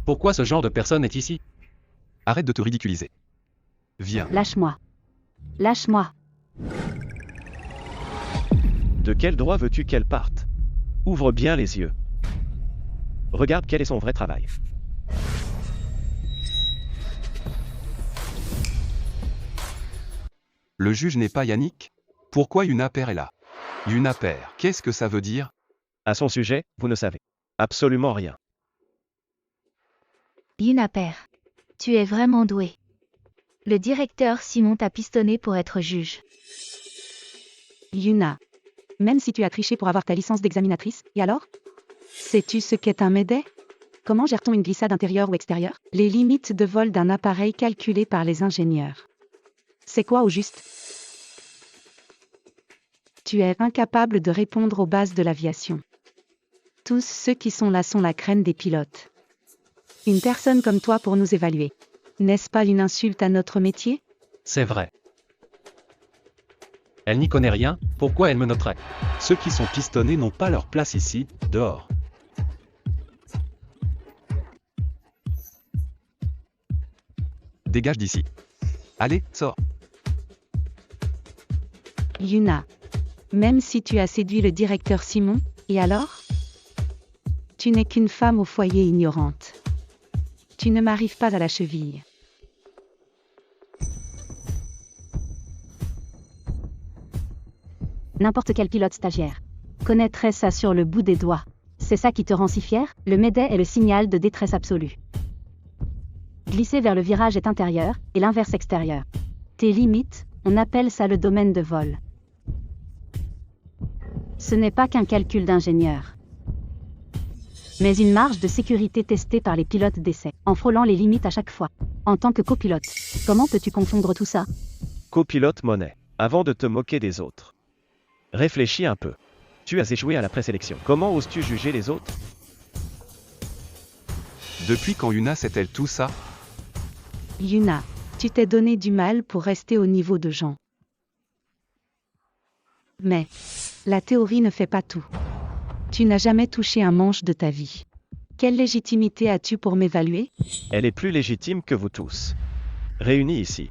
Pourquoi ce genre de personne est ici? Arrête de te ridiculiser. Viens. Lâche-moi. Lâche-moi. De quel droit veux-tu qu'elle parte? Ouvre bien les yeux. Regarde quel est son vrai travail. Le juge n'est pas Yannick? Pourquoi Yuna perd est là? Yuna perd, qu'est-ce que ça veut dire? À son sujet, vous ne savez absolument rien. Yuna père. Tu es vraiment doué. Le directeur Simon t'a pistonné pour être juge. Yuna, même si tu as triché pour avoir ta licence d'examinatrice, et alors? Sais-tu ce qu'est un médet? Comment gère-t-on une glissade intérieure ou extérieure? Les limites de vol d'un appareil calculées par les ingénieurs. C'est quoi au juste? Tu es incapable de répondre aux bases de l'aviation. Tous ceux qui sont là sont la crème des pilotes. Une personne comme toi pour nous évaluer. N'est-ce pas une insulte à notre métier? C'est vrai. Elle n'y connaît rien, pourquoi elle me noterait? Ceux qui sont pistonnés n'ont pas leur place ici, dehors. Dégage d'ici. Allez, sors. Yuna, même si tu as séduit le directeur Simon, et alors? Tu n'es qu'une femme au foyer ignorante. Tu ne m'arrives pas à la cheville. N'importe quel pilote stagiaire connaîtrait ça sur le bout des doigts. C'est ça qui te rend si fier? Le médet est le signal de détresse absolue. Glisser vers le virage est intérieur, et l'inverse extérieur. Tes limites, on appelle ça le domaine de vol. Ce n'est pas qu'un calcul d'ingénieur, mais une marge de sécurité testée par les pilotes d'essai, en frôlant les limites à chaque fois. En tant que copilote, comment peux-tu confondre tout ça? Copilote Monet, avant de te moquer des autres. Réfléchis un peu. Tu as échoué à la présélection. Comment oses-tu juger les autres? Depuis quand Yuna sait-elle tout ça? Yuna, tu t'es donné du mal pour rester au niveau de Jean. Mais la théorie ne fait pas tout. Tu n'as jamais touché un manche de ta vie. Quelle légitimité as-tu pour m'évaluer? Elle est plus légitime que vous tous. Réunis ici.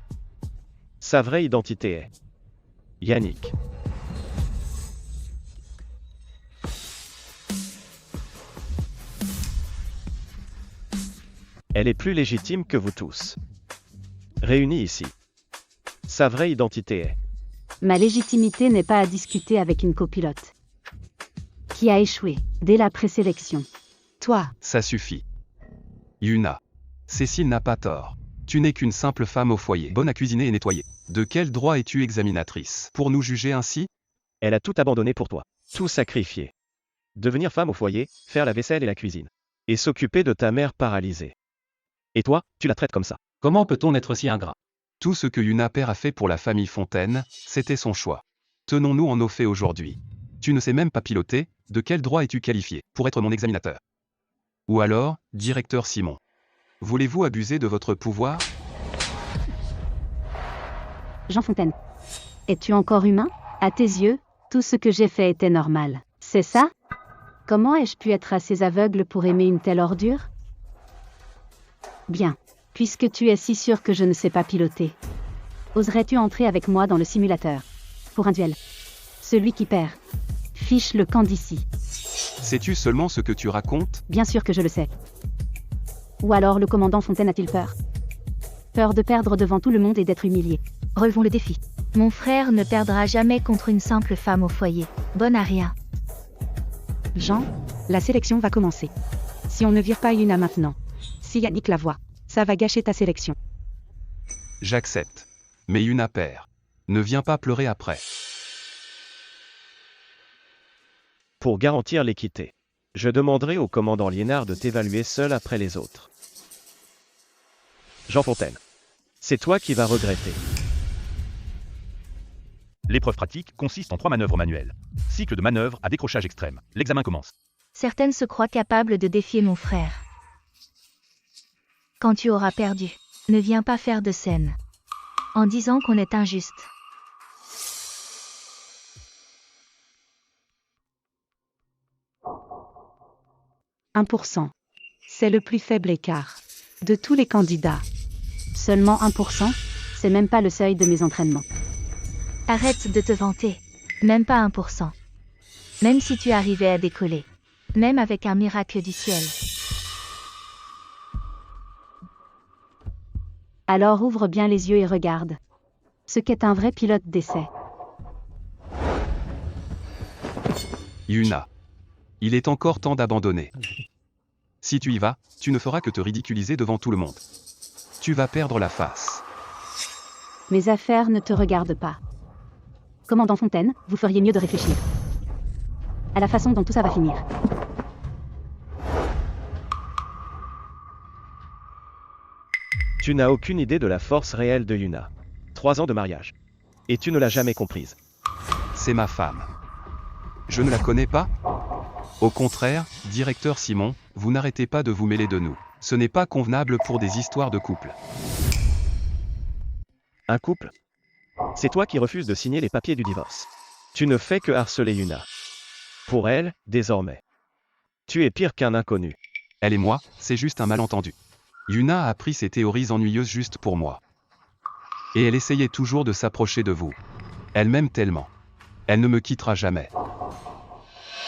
Sa vraie identité est Yannick. Elle est plus légitime que vous tous. Réunis ici. Sa vraie identité est Ma légitimité n'est pas à discuter avec une copilote qui a échoué dès la présélection. Toi, Ça suffit. Yuna. Cécile n'a pas tort. Tu n'es qu'une simple femme au foyer, bonne à cuisiner et nettoyer. De quel droit es-tu examinatrice pour nous juger ainsi? Elle a tout abandonné pour toi. Tout sacrifié. Devenir femme au foyer, faire la vaisselle et la cuisine. Et s'occuper de ta mère paralysée. Et toi, tu la traites comme ça. Comment peut-on être si ingrat? Tout ce que Yuna Père a fait pour la famille Fontaine, c'était son choix. Tenons-nous en nos faits aujourd'hui. Tu ne sais même pas piloter, de quel droit es-tu qualifié pour être mon examinateur? Ou alors, directeur Simon. Voulez-vous abuser de votre pouvoir? Jean Fontaine. Es-tu encore humain? À tes yeux, tout ce que j'ai fait était normal. C'est ça? Comment ai-je pu être assez aveugle pour aimer une telle ordure? Bien. Puisque tu es si sûr que je ne sais pas piloter, oserais-tu entrer avec moi dans le simulateur? Pour un duel. Celui qui perd fiche le camp d'ici. Sais-tu seulement ce que tu racontes? Bien sûr que je le sais. Ou alors le commandant Fontaine a-t-il peur? Peur de perdre devant tout le monde et d'être humilié. Relevons le défi. Mon frère ne perdra jamais contre une simple femme au foyer. Bonne à rien. Jean, la sélection va commencer. Si on ne vire pas Yuna maintenant, si Yannick la voit, ça va gâcher ta sélection. J'accepte. Mais Yuna Père. Ne viens pas pleurer après. Pour garantir l'équité, je demanderai au commandant Liénard de t'évaluer seul après les autres. Jean Fontaine. C'est toi qui vas regretter. L'épreuve pratique consiste en 3 manœuvres manuelles. Cycle de manœuvre à décrochage extrême. L'examen commence. Certaines se croient capables de défier mon frère. Quand tu auras perdu, ne viens pas faire de scène. En disant qu'on est injuste. « 1%. C'est le plus faible écart. De tous les candidats. Seulement 1%? C'est même pas le seuil de mes entraînements. Arrête de te vanter. Même pas 1%. Même si tu arrivais à décoller. Même avec un miracle du ciel. Alors ouvre bien les yeux et regarde ce qu'est un vrai pilote d'essai. Yuna. Il est encore temps d'abandonner. Si tu y vas, tu ne feras que te ridiculiser devant tout le monde. Tu vas perdre la face. Mes affaires ne te regardent pas. Commandant Fontaine, vous feriez mieux de réfléchir à la façon dont tout ça va finir. Tu n'as aucune idée de la force réelle de Yuna. 3 ans de mariage. Et tu ne l'as jamais comprise. C'est ma femme. Je ne la connais pas? Au contraire, directeur Simon, vous n'arrêtez pas de vous mêler de nous. Ce n'est pas convenable pour des histoires de couple. Un couple? C'est toi qui refuses de signer les papiers du divorce. Tu ne fais que harceler Yuna. Pour elle, désormais. Tu es pire qu'un inconnu. Elle et moi, c'est juste un malentendu. Yuna a appris ses théories ennuyeuses juste pour moi. Et elle essayait toujours de s'approcher de vous. Elle m'aime tellement. Elle ne me quittera jamais.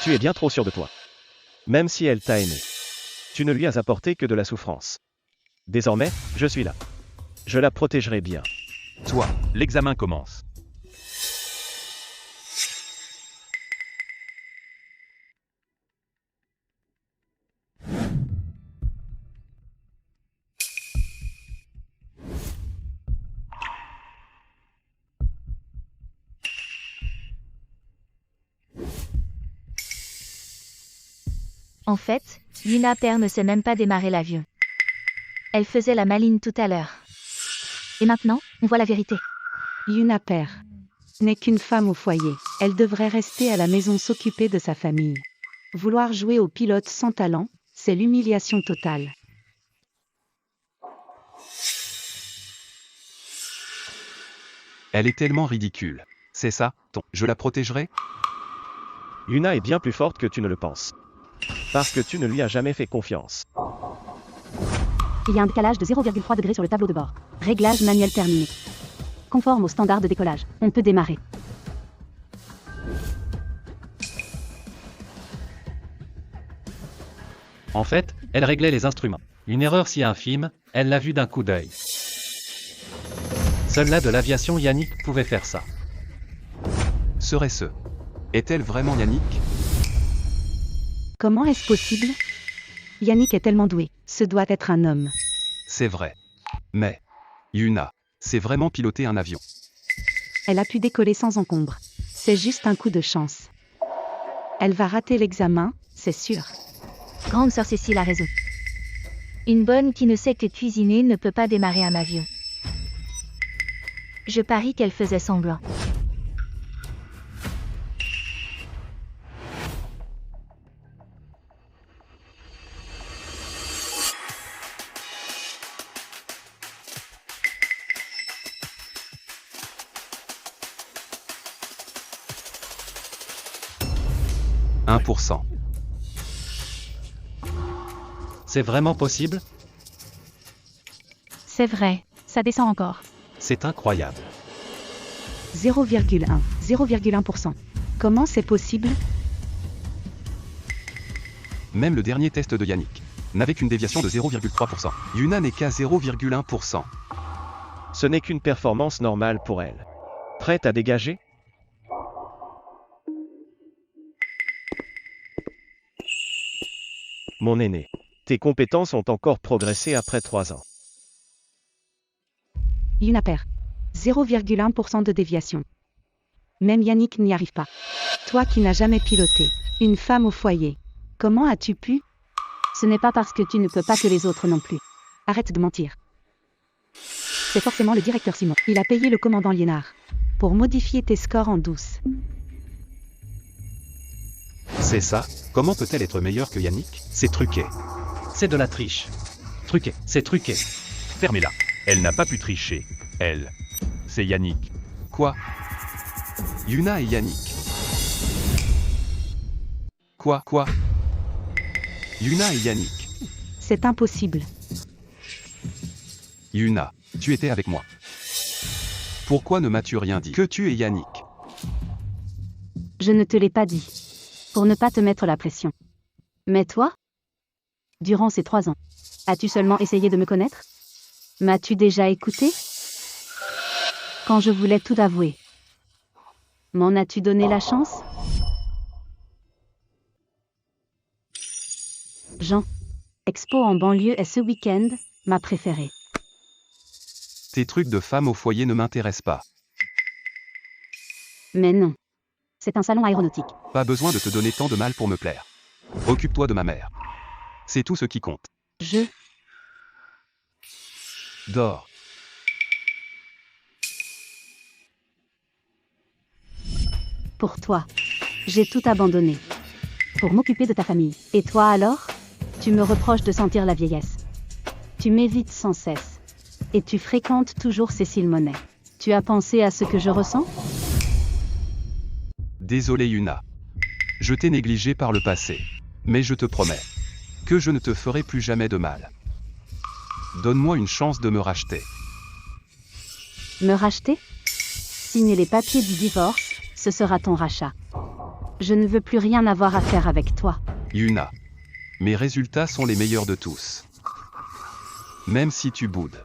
Tu es bien trop sûr de toi. Même si elle t'a aimé. Tu ne lui as apporté que de la souffrance. Désormais, je suis là. Je la protégerai bien. Toi, l'examen commence. En fait, Yuna père ne sait même pas démarrer l'avion. Elle faisait la maline tout à l'heure. Et maintenant, on voit la vérité. Yuna père n'est qu'une femme au foyer. Elle devrait rester à la maison s'occuper de sa famille. Vouloir jouer au pilote sans talent, c'est l'humiliation totale. Elle est tellement ridicule. C'est ça, je la protégerai? Yuna est bien plus forte que tu ne le penses. Parce que tu ne lui as jamais fait confiance. Il y a un décalage de 0,3 degrés sur le tableau de bord. Réglage manuel terminé. Conforme aux standards de décollage. On peut démarrer. En fait, elle réglait les instruments. Une erreur si infime, elle l'a vue d'un coup d'œil. Seul là de l'aviation Yannick pouvait faire ça. Serait-ce? Est-elle vraiment Yannick? Comment est-ce possible? Yannick est tellement doué. Ce doit être un homme. C'est vrai. Mais, Yuna, c'est vraiment piloter un avion. Elle a pu décoller sans encombre. C'est juste un coup de chance. Elle va rater l'examen, c'est sûr. Grande sœur Cécile a raison. Une bonne qui ne sait que cuisiner ne peut pas démarrer un avion. Je parie qu'elle faisait semblant. « 1%. C'est vraiment possible? C'est vrai, ça descend encore. C'est incroyable. 0,1. 0,1%. Comment c'est possible? Même le dernier test de Yannick n'avait qu'une déviation de 0,3%. Yuna n'est qu'à 0,1%. Ce n'est qu'une performance normale pour elle. Prête à dégager? Mon aîné, tes compétences ont encore progressé après 3 ans. Yuna perd. 0,1% de déviation. Même Yannick n'y arrive pas. Toi qui n'as jamais piloté, une femme au foyer, comment as-tu pu? Ce n'est pas parce que tu ne peux pas que les autres non plus. Arrête de mentir. C'est forcément le directeur Simon. Il a payé le commandant Liénard pour modifier tes scores en douce. C'est ça? Comment peut-elle être meilleure que Yannick? C'est truqué. C'est de la triche. Truqué, c'est truqué. Fermez-la. Elle n'a pas pu tricher. Elle. C'est Yannick. Quoi? Yuna et Yannick. Quoi? Yuna et Yannick. C'est impossible. Yuna, tu étais avec moi. Pourquoi ne m'as-tu rien dit? Que tu et Yannick? Je ne te l'ai pas dit. Pour ne pas te mettre la pression. Mais toi? Durant ces 3 ans, as-tu seulement essayé de me connaître? M'as-tu déjà écouté? Quand je voulais tout avouer. M'en as-tu donné la chance? Jean. Expo en banlieue est ce week-end, ma préférée. Tes trucs de femme au foyer ne m'intéressent pas. Mais non. C'est un salon aéronautique. Pas besoin de te donner tant de mal pour me plaire. Occupe-toi de ma mère. C'est tout ce qui compte. Dors. Pour toi. J'ai tout abandonné. Pour m'occuper de ta famille. Et toi alors? Tu me reproches de sentir la vieillesse. Tu m'évites sans cesse. Et tu fréquentes toujours Cécile Monet. Tu as pensé à ce que je ressens? Désolé Yuna. Je t'ai négligé par le passé. Mais je te promets que je ne te ferai plus jamais de mal. Donne-moi une chance de me racheter. Me racheter? Signer les papiers du divorce, ce sera ton rachat. Je ne veux plus rien avoir à faire avec toi. Yuna. Mes résultats sont les meilleurs de tous. Même si tu boudes.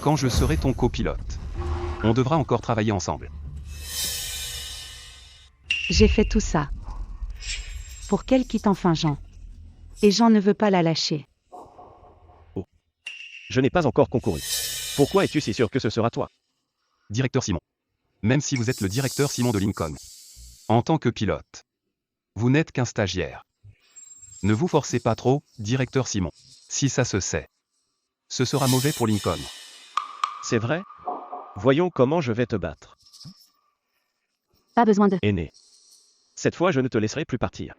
Quand je serai ton copilote. On devra encore travailler ensemble. J'ai fait tout ça. Pour qu'elle quitte enfin Jean. Et Jean ne veut pas la lâcher. Je n'ai pas encore concouru. Pourquoi es-tu si sûr que ce sera toi? Directeur Simon. Même si vous êtes le directeur Simon de Lincoln. En tant que pilote. Vous n'êtes qu'un stagiaire. Ne vous forcez pas trop, directeur Simon. Si ça se sait, ce sera mauvais pour Lincoln. C'est vrai? Voyons comment je vais te battre. Pas besoin de... Aîné. Cette fois, je ne te laisserai plus partir.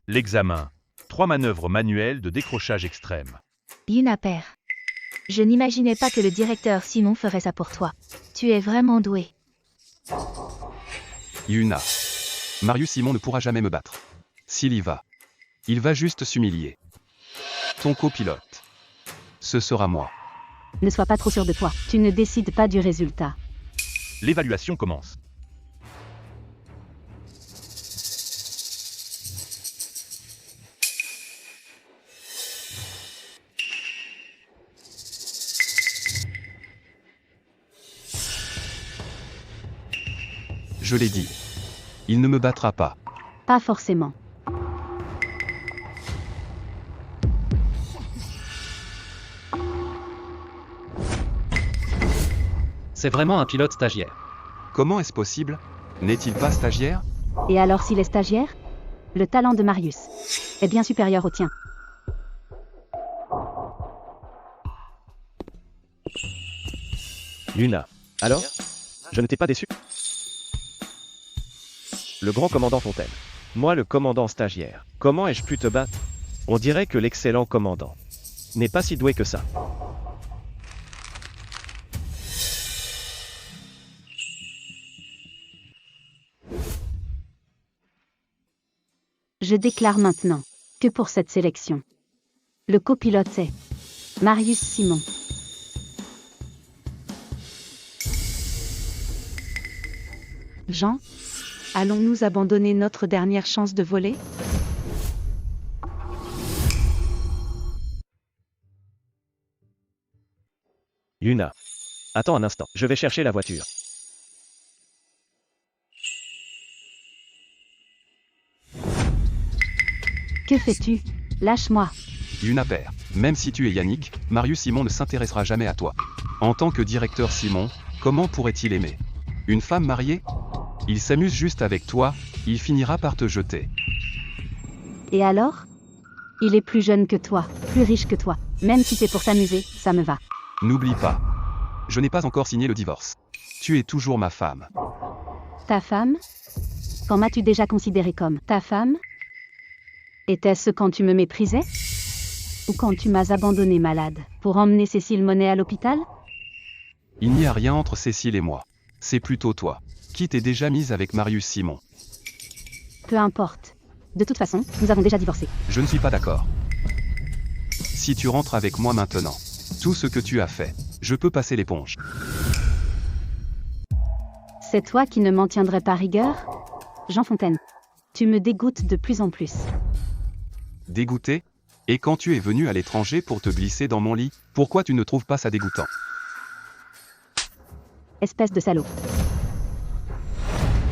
L'examen. 3 manœuvres manuelles de décrochage extrême. Yuna père. Je n'imaginais pas que le directeur Simon ferait ça pour toi. Tu es vraiment doué. Yuna. Marius Simon ne pourra jamais me battre. S'il y va, il va juste s'humilier. Ton copilote. Ce sera moi. Ne sois pas trop sûr de toi. Tu ne décides pas du résultat. L'évaluation commence. Je l'ai dit. Il ne me battra pas. Pas forcément. C'est vraiment un pilote stagiaire. Comment est-ce possible? N'est-il pas stagiaire? Et alors s'il est stagiaire? Le talent de Marius est bien supérieur au tien. Yuna. Alors? Je ne t'ai pas déçu? Le grand commandant Fontaine. Moi le commandant stagiaire. Comment ai-je pu te battre? On dirait que l'excellent commandant n'est pas si doué que ça. Je déclare maintenant que pour cette sélection, le copilote est Marius Simon. Jean, allons-nous abandonner notre dernière chance de voler? Yuna. Attends un instant, je vais chercher la voiture. Que fais-tu? Lâche-moi. Yuna père. Même si tu es Yannick, Marius Simon ne s'intéressera jamais à toi. En tant que directeur Simon, comment pourrait-il aimer une femme mariée? Il s'amuse juste avec toi, il finira par te jeter. Et alors? Il est plus jeune que toi, plus riche que toi. Même si c'est pour s'amuser, ça me va. N'oublie pas. Je n'ai pas encore signé le divorce. Tu es toujours ma femme. Ta femme? Quand m'as-tu déjà considéré comme ta femme? Était-ce quand tu me méprisais? Ou quand tu m'as abandonné malade pour emmener Cécile Monet à l'hôpital? Il n'y a rien entre Cécile et moi. C'est plutôt toi, qui t'es déjà mise avec Marius Simon. Peu importe. De toute façon, nous avons déjà divorcé. Je ne suis pas d'accord. Si tu rentres avec moi maintenant, tout ce que tu as fait, je peux passer l'éponge. C'est toi qui ne m'en tiendrais pas rigueur? Jean Fontaine. Tu me dégoûtes de plus en plus. Dégoûté? Et quand tu es venu à l'étranger pour te glisser dans mon lit, pourquoi tu ne trouves pas ça dégoûtant? Espèce de salaud.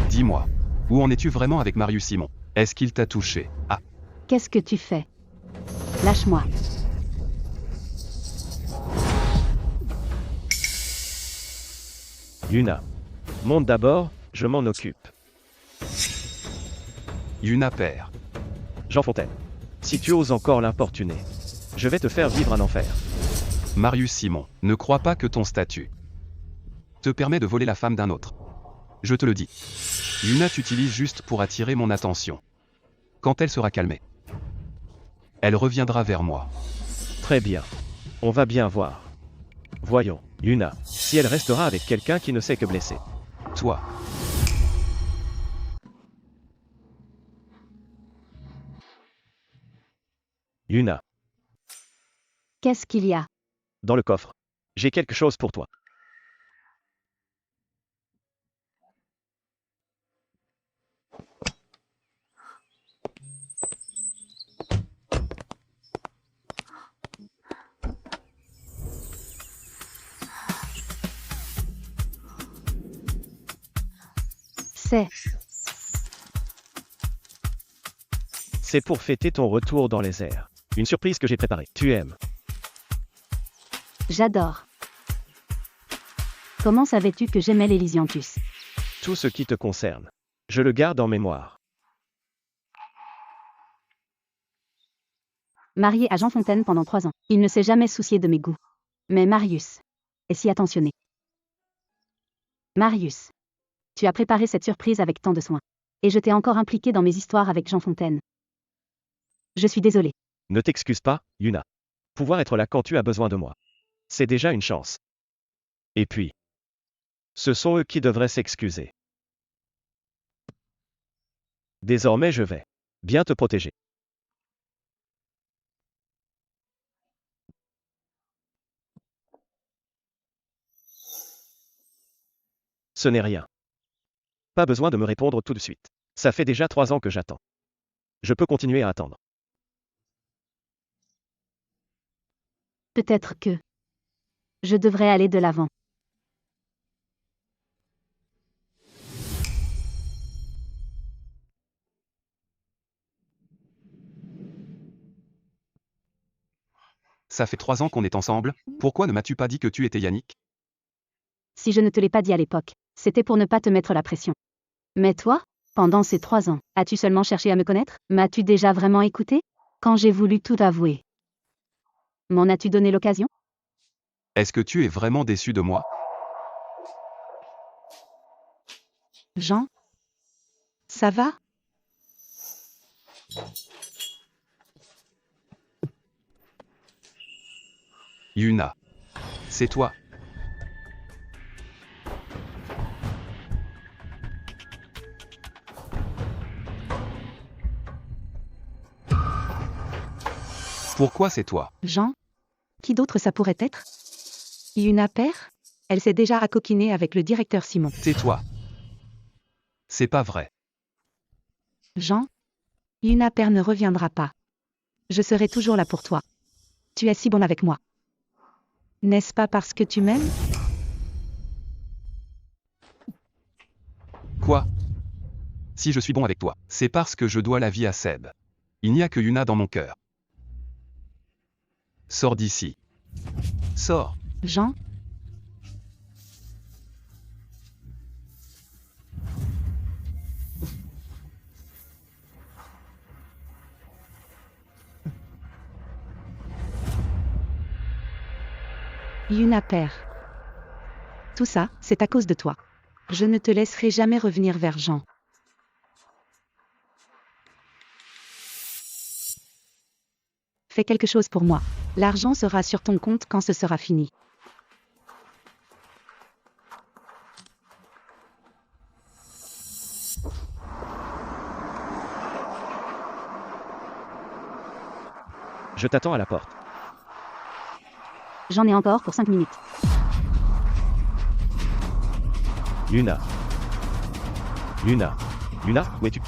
Dis-moi, où en es-tu vraiment avec Marius Simon? Est-ce qu'il t'a touché? Ah, Qu'est-ce que tu fais? Lâche-moi. Yuna. Monte d'abord, je m'en occupe. Yuna père. Jean Fontaine. Si tu oses encore l'importuner, je vais te faire vivre un enfer. Marius Simon, ne crois pas que ton statut te permet de voler la femme d'un autre. Je te le dis. Yuna t'utilise juste pour attirer mon attention. Quand elle sera calmée, elle reviendra vers moi. Très bien. On va bien voir. Voyons, Yuna, si elle restera avec quelqu'un qui ne sait que blesser. Toi. Yuna, Qu'est-ce qu'il y a? dans le coffre. J'ai quelque chose pour toi. C'est pour fêter ton retour dans les airs. Une surprise que j'ai préparée. Tu aimes. J'adore. Comment savais-tu que j'aimais les Lysianthus? Tout ce qui te concerne. Je le garde en mémoire. Marié à Jean Fontaine pendant 3 ans. Il ne s'est jamais soucié de mes goûts. Mais Marius est si attentionné. Marius, tu as préparé cette surprise avec tant de soin. Et je t'ai encore impliqué dans mes histoires avec Jean Fontaine. Je suis désolée. Ne t'excuse pas, Yuna. Pouvoir être là quand tu as besoin de moi. C'est déjà une chance. Et puis, ce sont eux qui devraient s'excuser. Désormais je vais bien te protéger. Ce n'est rien. Pas besoin de me répondre tout de suite. Ça fait déjà 3 ans que j'attends. Je peux continuer à attendre. Peut-être que je devrais aller de l'avant. Ça fait 3 ans qu'on est ensemble, pourquoi ne m'as-tu pas dit que tu étais Yannick? Si je ne te l'ai pas dit à l'époque, c'était pour ne pas te mettre la pression. Mais toi, pendant ces 3 ans, as-tu seulement cherché à me connaître? M'as-tu déjà vraiment écouté? Quand j'ai voulu tout avouer, m'en as-tu donné l'occasion? Est-ce que tu es vraiment déçu de moi? Jean? Ça va? Yuna. C'est toi. Pourquoi c'est toi? Jean? Qui d'autre ça pourrait être? Yuna Père? Elle s'est déjà acoquinée avec le directeur Simon. C'est toi. C'est pas vrai. Jean? Yuna Père ne reviendra pas. Je serai toujours là pour toi. Tu es si bon avec moi. N'est-ce pas parce que tu m'aimes? Quoi? Si je suis bon avec toi, c'est parce que je dois la vie à Seb. Il n'y a que Yuna dans mon cœur. Sors d'ici. Sors. Jean? Yuna Père. Tout ça, c'est à cause de toi. Je ne te laisserai jamais revenir vers Jean. Fais quelque chose pour moi. L'argent sera sur ton compte quand ce sera fini. Je t'attends à la porte. J'en ai encore pour 5 minutes. Yuna. Yuna. Yuna, où es-tu?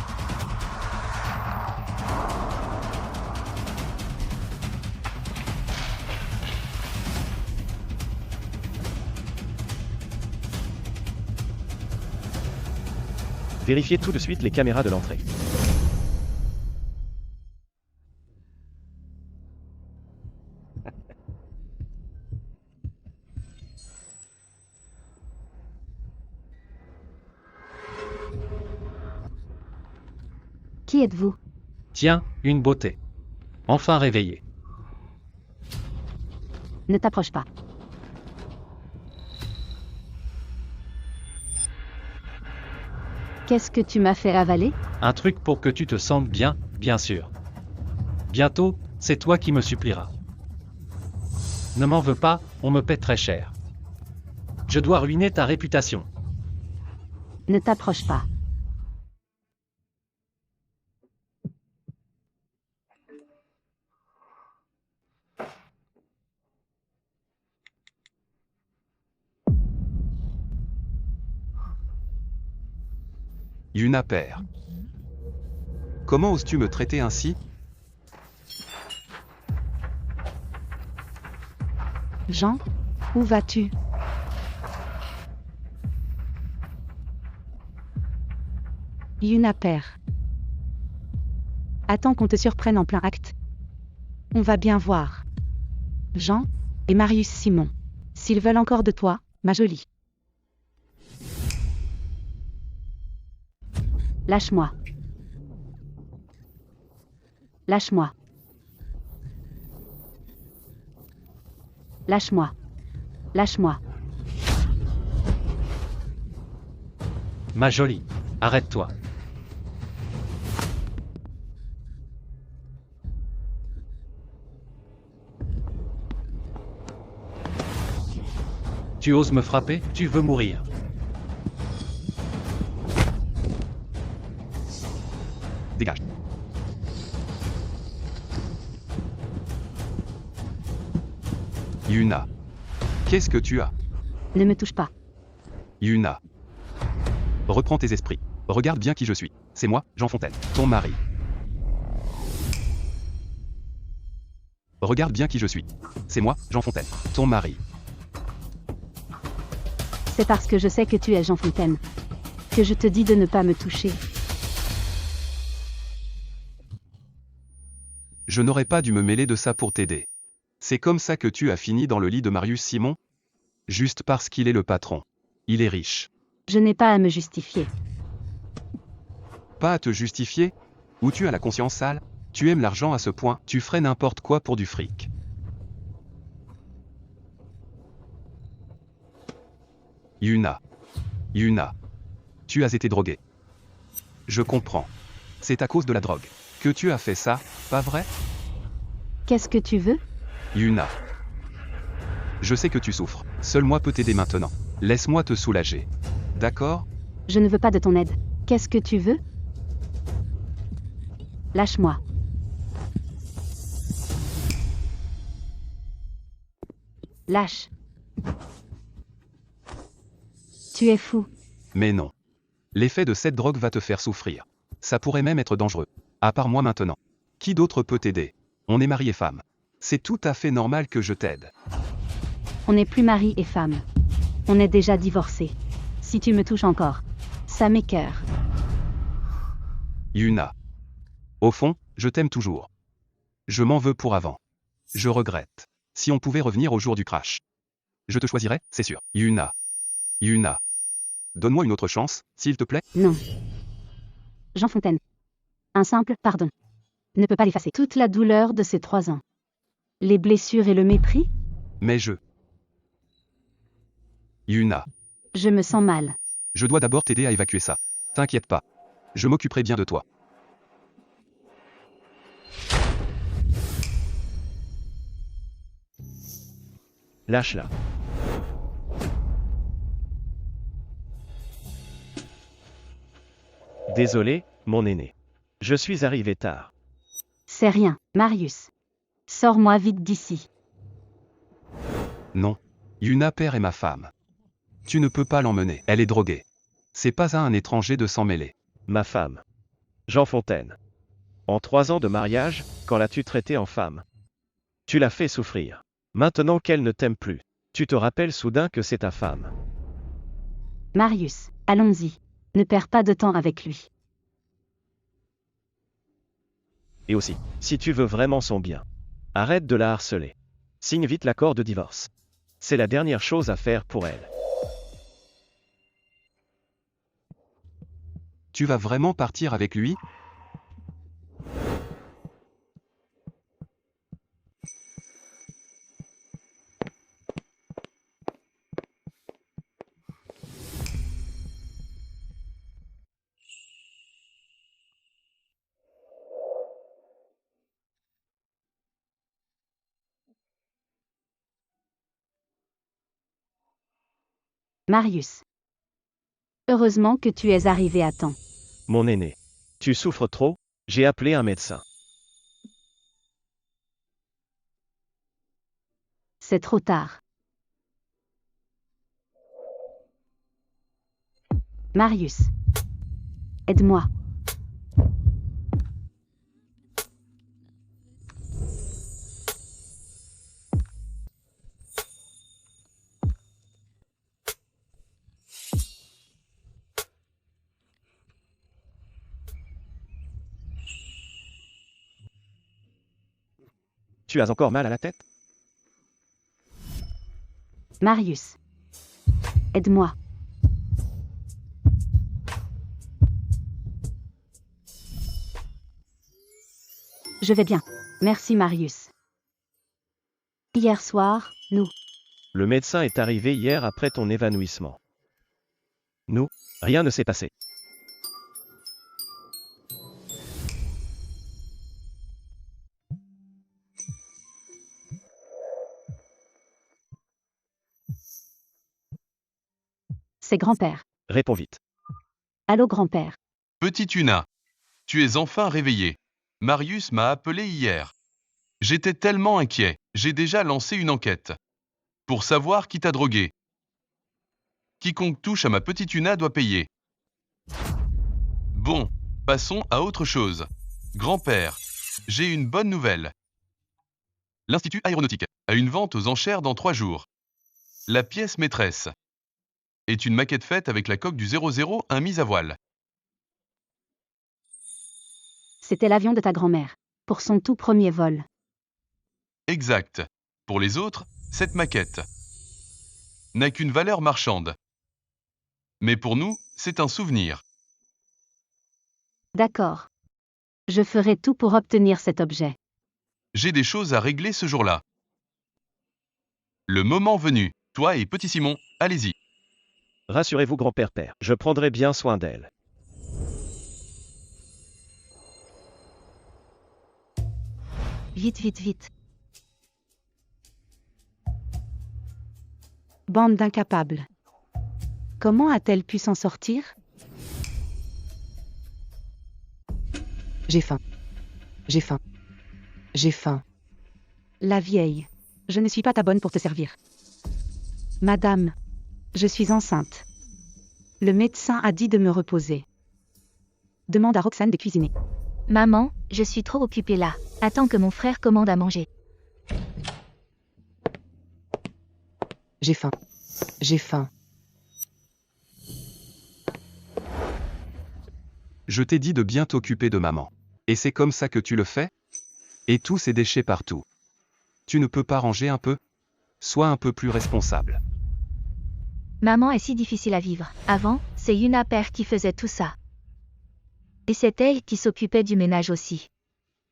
Vérifiez tout de suite les caméras de l'entrée. Qui êtes-vous? Tiens, une beauté. Enfin réveillée. Ne t'approche pas. Qu'est-ce que tu m'as fait avaler? Un truc pour que tu te sentes bien, bien sûr. Bientôt, c'est toi qui me supplieras. Ne m'en veux pas, on me paie très cher. Je dois ruiner ta réputation. Ne t'approche pas. Yuna Père. Comment oses-tu me traiter ainsi? Jean, où vas-tu? Yuna Père. Attends qu'on te surprenne en plein acte. On va bien voir. Jean et Marius Simon. S'ils veulent encore de toi, ma jolie. Lâche-moi. Lâche-moi. Lâche-moi. Lâche-moi. Ma jolie, arrête-toi. Tu oses me frapper, tu veux mourir. Dégage. Yuna. Qu'est-ce que tu as? Ne me touche pas. Yuna. Reprends tes esprits. Regarde bien qui je suis. C'est moi, Jean Fontaine, ton mari. Regarde bien qui je suis. C'est moi, Jean Fontaine, ton mari. C'est parce que je sais que tu es Jean Fontaine que je te dis de ne pas me toucher. Je n'aurais pas dû me mêler de ça pour t'aider. C'est comme ça que tu as fini dans le lit de Marius Simon? Juste parce qu'il est le patron. Il est riche. Je n'ai pas à me justifier. Pas à te justifier? Ou tu as la conscience sale? Tu aimes l'argent à ce point, tu ferais n'importe quoi pour du fric. Yuna. Yuna. Tu as été drogué. Je comprends. C'est à cause de la drogue que tu as fait ça, pas vrai? Qu'est-ce que tu veux? Yuna. Je sais que tu souffres. Seul moi peux t'aider maintenant. Laisse-moi te soulager. D'accord? Je ne veux pas de ton aide. Qu'est-ce que tu veux? Lâche-moi. Lâche. Tu es fou. Mais non. L'effet de cette drogue va te faire souffrir. Ça pourrait même être dangereux. À part moi maintenant. Qui d'autre peut t'aider? On est mari et femme. C'est tout à fait normal que je t'aide. On n'est plus mari et femme. On est déjà divorcés. Si tu me touches encore, ça m'écoeure. Yuna. Au fond, je t'aime toujours. Je m'en veux pour avant. Je regrette. Si on pouvait revenir au jour du crash. Je te choisirais, c'est sûr. Yuna. Yuna. Donne-moi une autre chance, s'il te plaît. Non. Jean Fontaine. Un simple pardon ne peut pas effacer toute la douleur de ces 3 ans. Les blessures et le mépris? Mais je... Yuna. Je me sens mal. Je dois d'abord t'aider à évacuer ça. T'inquiète pas. Je m'occuperai bien de toi. Lâche-la. Désolé, mon aîné. Je suis arrivé tard. C'est rien, Marius. Sors-moi vite d'ici. Non. Yuna père est ma femme. Tu ne peux pas l'emmener, elle est droguée. C'est pas à un étranger de s'en mêler. Ma femme. Jean Fontaine. En 3 ans de mariage, quand l'as-tu traitée en femme? Tu l'as fait souffrir. Maintenant qu'elle ne t'aime plus, tu te rappelles soudain que c'est ta femme. Marius, allons-y. Ne perds pas de temps avec lui. Et aussi, si tu veux vraiment son bien, arrête de la harceler. Signe vite l'accord de divorce. C'est la dernière chose à faire pour elle. Tu vas vraiment partir avec lui? Marius. Heureusement que tu es arrivé à temps. Mon aîné. Tu souffres trop? J'ai appelé un médecin. C'est trop tard. Marius. Aide-moi. Tu as encore mal à la tête? Marius. Aide-moi. Je vais bien. Merci Marius. Hier soir, nous. Le médecin est arrivé hier après ton évanouissement. Nous, rien ne s'est passé. C'est grand-père. Réponds vite. Allô grand-père. Petite Una, tu es enfin réveillée. Marius m'a appelé hier. J'étais tellement inquiet, j'ai déjà lancé une enquête. Pour savoir qui t'a drogué. Quiconque touche à ma petite Una doit payer. Bon, passons à autre chose. Grand-père, j'ai une bonne nouvelle. L'Institut aéronautique a une vente aux enchères dans 3 jours. La pièce maîtresse est une maquette faite avec la coque du 001 mise à voile. C'était l'avion de ta grand-mère. Pour son tout premier vol. Exact. Pour les autres, cette maquette n'a qu'une valeur marchande. Mais pour nous, c'est un souvenir. D'accord. Je ferai tout pour obtenir cet objet. J'ai des choses à régler ce jour-là. Le moment venu, toi et petit Simon, allez-y. Rassurez-vous grand-père père, je prendrai bien soin d'elle. Vite, vite, vite. Bande d'incapables. Comment a-t-elle pu s'en sortir? J'ai faim. J'ai faim. J'ai faim. La vieille. Je ne suis pas ta bonne pour te servir. Madame, je suis enceinte. Le médecin a dit de me reposer. Demande à Roxane de cuisiner. Maman, je suis trop occupée là. Attends que mon frère commande à manger. J'ai faim. J'ai faim. Je t'ai dit de bien t'occuper de maman. Et c'est comme ça que tu le fais? Et tous ces déchets partout. Tu ne peux pas ranger un peu? Sois un peu plus responsable. Maman est si difficile à vivre. Avant, c'est Yuna père qui faisait tout ça. Et c'est elle qui s'occupait du ménage aussi.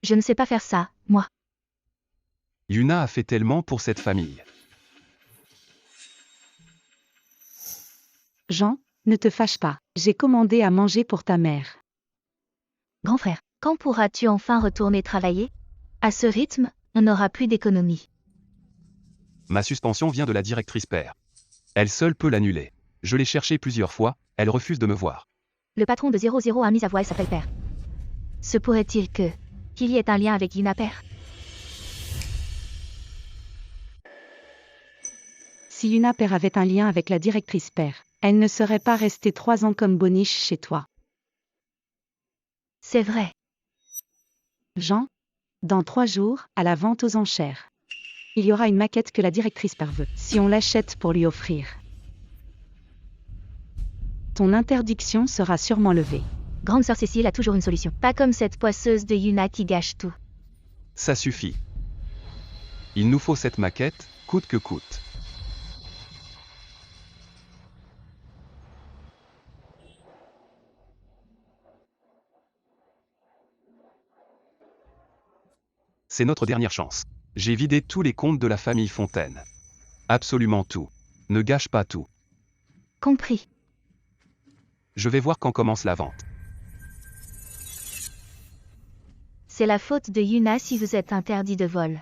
Je ne sais pas faire ça, moi. Yuna a fait tellement pour cette famille. Jean, ne te fâche pas. J'ai commandé à manger pour ta mère. Grand frère, quand pourras-tu enfin retourner travailler? À ce rythme, on n'aura plus d'économie. Ma suspension vient de la directrice père. Elle seule peut l'annuler. Je l'ai cherchée plusieurs fois, elle refuse de me voir. Le patron de 001 mise à voile s'appelle Père. Se pourrait-il qu'il y ait un lien avec Yuna père? Si Yuna père avait un lien avec la directrice père, elle ne serait pas restée 3 ans comme boniche chez toi. C'est vrai. Jean, dans 3 jours, à la vente aux enchères. Il y aura une maquette que la directrice père veut, si on l'achète pour lui offrir. Ton interdiction sera sûrement levée. Grande sœur Cécile a toujours une solution. Pas comme cette poisseuse de Yuna qui gâche tout. Ça suffit. Il nous faut cette maquette, coûte que coûte. C'est notre dernière chance. J'ai vidé tous les comptes de la famille Fontaine. Absolument tout. Ne gâche pas tout. Compris. Je vais voir quand commence la vente. C'est la faute de Yuna si vous êtes interdit de vol.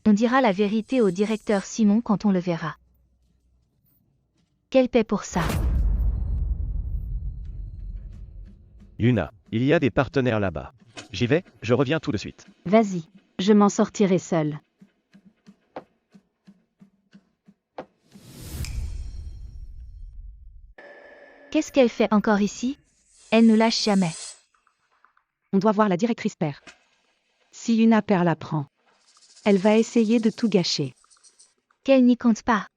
On dira la vérité au directeur Simon quand on le verra. Quelle paie pour ça? Yuna, il y a des partenaires là-bas. J'y vais, je reviens tout de suite. Vas-y, je m'en sortirai seule. Qu'est-ce qu'elle fait encore ici? Elle ne lâche jamais. On doit voir la directrice père. Si Yuna père la prend, elle va essayer de tout gâcher. Qu'elle n'y compte pas.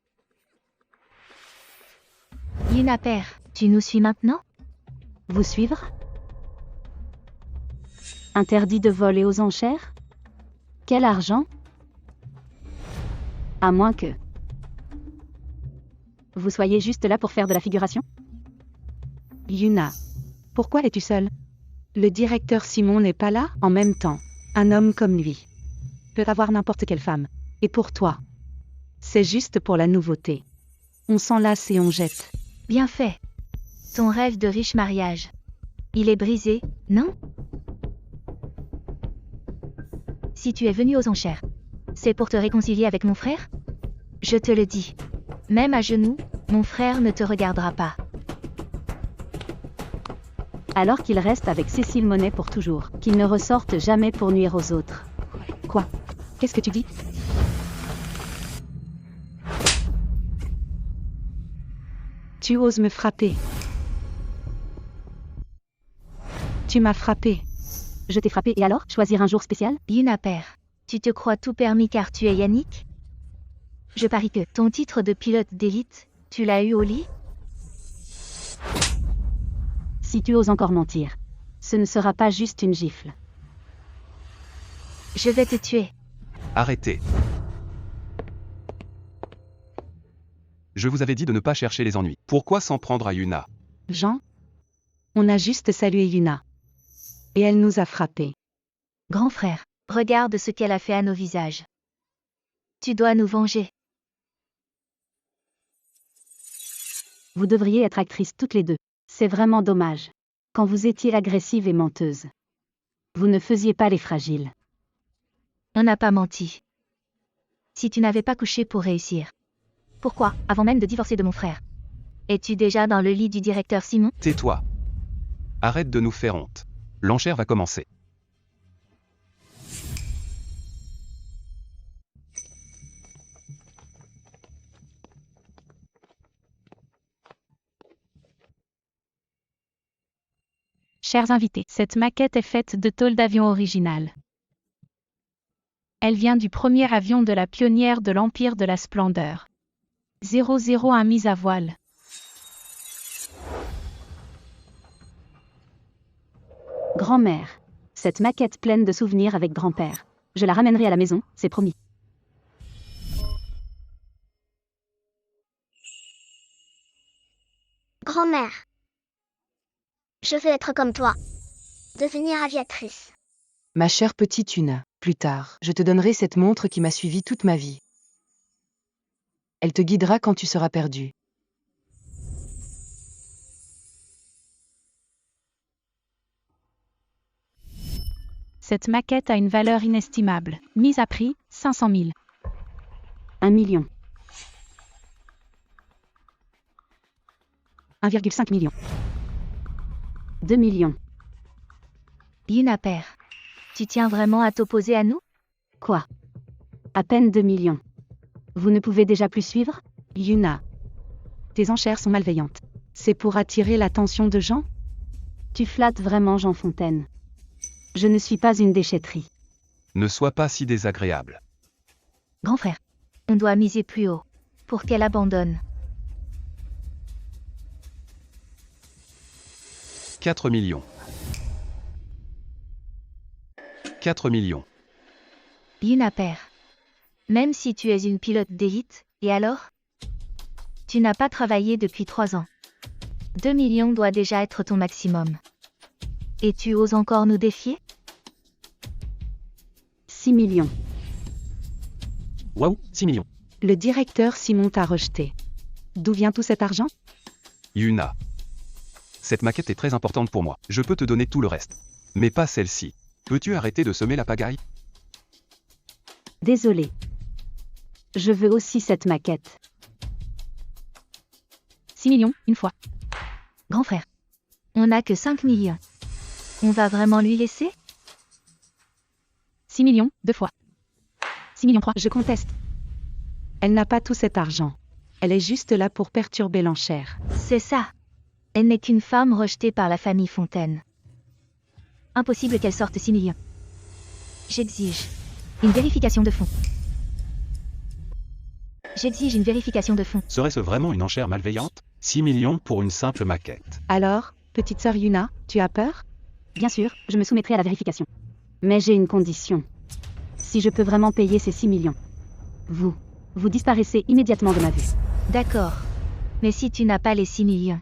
Yuna père, tu nous suis maintenant? Vous suivre? Interdit de voler aux enchères? Quel argent? À moins que vous soyez juste là pour faire de la figuration? Yuna, pourquoi es-tu seule? Le directeur Simon n'est pas là en même temps. Un homme comme lui peut avoir n'importe quelle femme. Et pour toi, c'est juste pour la nouveauté. On s'enlace et on jette. Bien fait. Ton rêve de riche mariage. Il est brisé, non? Si tu es venu aux enchères, c'est pour te réconcilier avec mon frère? Je te le dis. Même à genoux, mon frère ne te regardera pas. Alors qu'il reste avec Cécile Monet pour toujours, qu'il ne ressorte jamais pour nuire aux autres. Quoi? Qu'est-ce que tu dis? Tu oses me frapper. Tu m'as frappé. Je t'ai frappé et alors, choisir un jour spécial? Yuna père, tu te crois tout permis car tu es Yannick? Je parie que ton titre de pilote d'élite, tu l'as eu au lit? Si tu oses encore mentir, ce ne sera pas juste une gifle. Je vais te tuer. Arrêtez. Je vous avais dit de ne pas chercher les ennuis. Pourquoi s'en prendre à Yuna? Jean? On a juste salué Yuna. Et elle nous a frappés. Grand frère, regarde ce qu'elle a fait à nos visages. Tu dois nous venger. Vous devriez être actrices toutes les deux. C'est vraiment dommage. Quand vous étiez agressive et menteuse, vous ne faisiez pas les fragiles. On n'a pas menti. Si tu n'avais pas couché pour réussir, pourquoi, avant même de divorcer de mon frère, es-tu déjà dans le lit du directeur Simon? Tais-toi. Arrête de nous faire honte. L'enchère va commencer. Chers invités, cette maquette est faite de tôle d'avion originale. Elle vient du premier avion de la pionnière de l'Empire de la Splendeur. 001 mise à voile. Grand-mère. Cette maquette pleine de souvenirs avec grand-père. Je la ramènerai à la maison, c'est promis. Grand-mère. Je veux être comme toi. Devenir aviatrice. Ma chère petite Yuna, plus tard, je te donnerai cette montre qui m'a suivie toute ma vie. Elle te guidera quand tu seras perdu. Cette maquette a une valeur inestimable. Mise à prix, 500 000. 1 million. 1,5 million. 2 millions. Yuna père, tu tiens vraiment à t'opposer à nous? Quoi? À peine 2 millions. Vous ne pouvez déjà plus suivre? Yuna, tes enchères sont malveillantes. C'est pour attirer l'attention de Jean? Tu flattes vraiment Jean Fontaine. Je ne suis pas une déchetterie. Ne sois pas si désagréable. Grand frère, on doit miser plus haut, pour qu'elle abandonne. 4 millions. 4 millions. Yuna père, même si tu es une pilote d'élite, et alors? Tu n'as pas travaillé depuis 3 ans. 2 millions doit déjà être ton maximum. Et tu oses encore nous défier? 6 millions. Waouh, 6 millions. Le directeur Simon t'a rejeté. D'où vient tout cet argent? Yuna. Cette maquette est très importante pour moi. Je peux te donner tout le reste. Mais pas celle-ci. Peux-tu arrêter de semer la pagaille? Désolé. Je veux aussi cette maquette. 6 millions, une fois. Grand frère, on n'a que 5 millions. On va vraiment lui laisser? 6 millions, 2 fois. 6 millions 3. Je conteste. Elle n'a pas tout cet argent. Elle est juste là pour perturber l'enchère. C'est ça. Elle n'est qu'une femme rejetée par la famille Fontaine. Impossible qu'elle sorte 6 millions. J'exige une vérification de fonds. J'exige une vérification de fonds. Serait-ce vraiment une enchère malveillante? 6 millions pour une simple maquette. Alors, petite sœur Yuna, tu as peur? Bien sûr, je me soumettrai à la vérification. Mais j'ai une condition. Si je peux vraiment payer ces 6 millions, vous disparaissez immédiatement de ma vue. D'accord. Mais si tu n'as pas les 6 millions,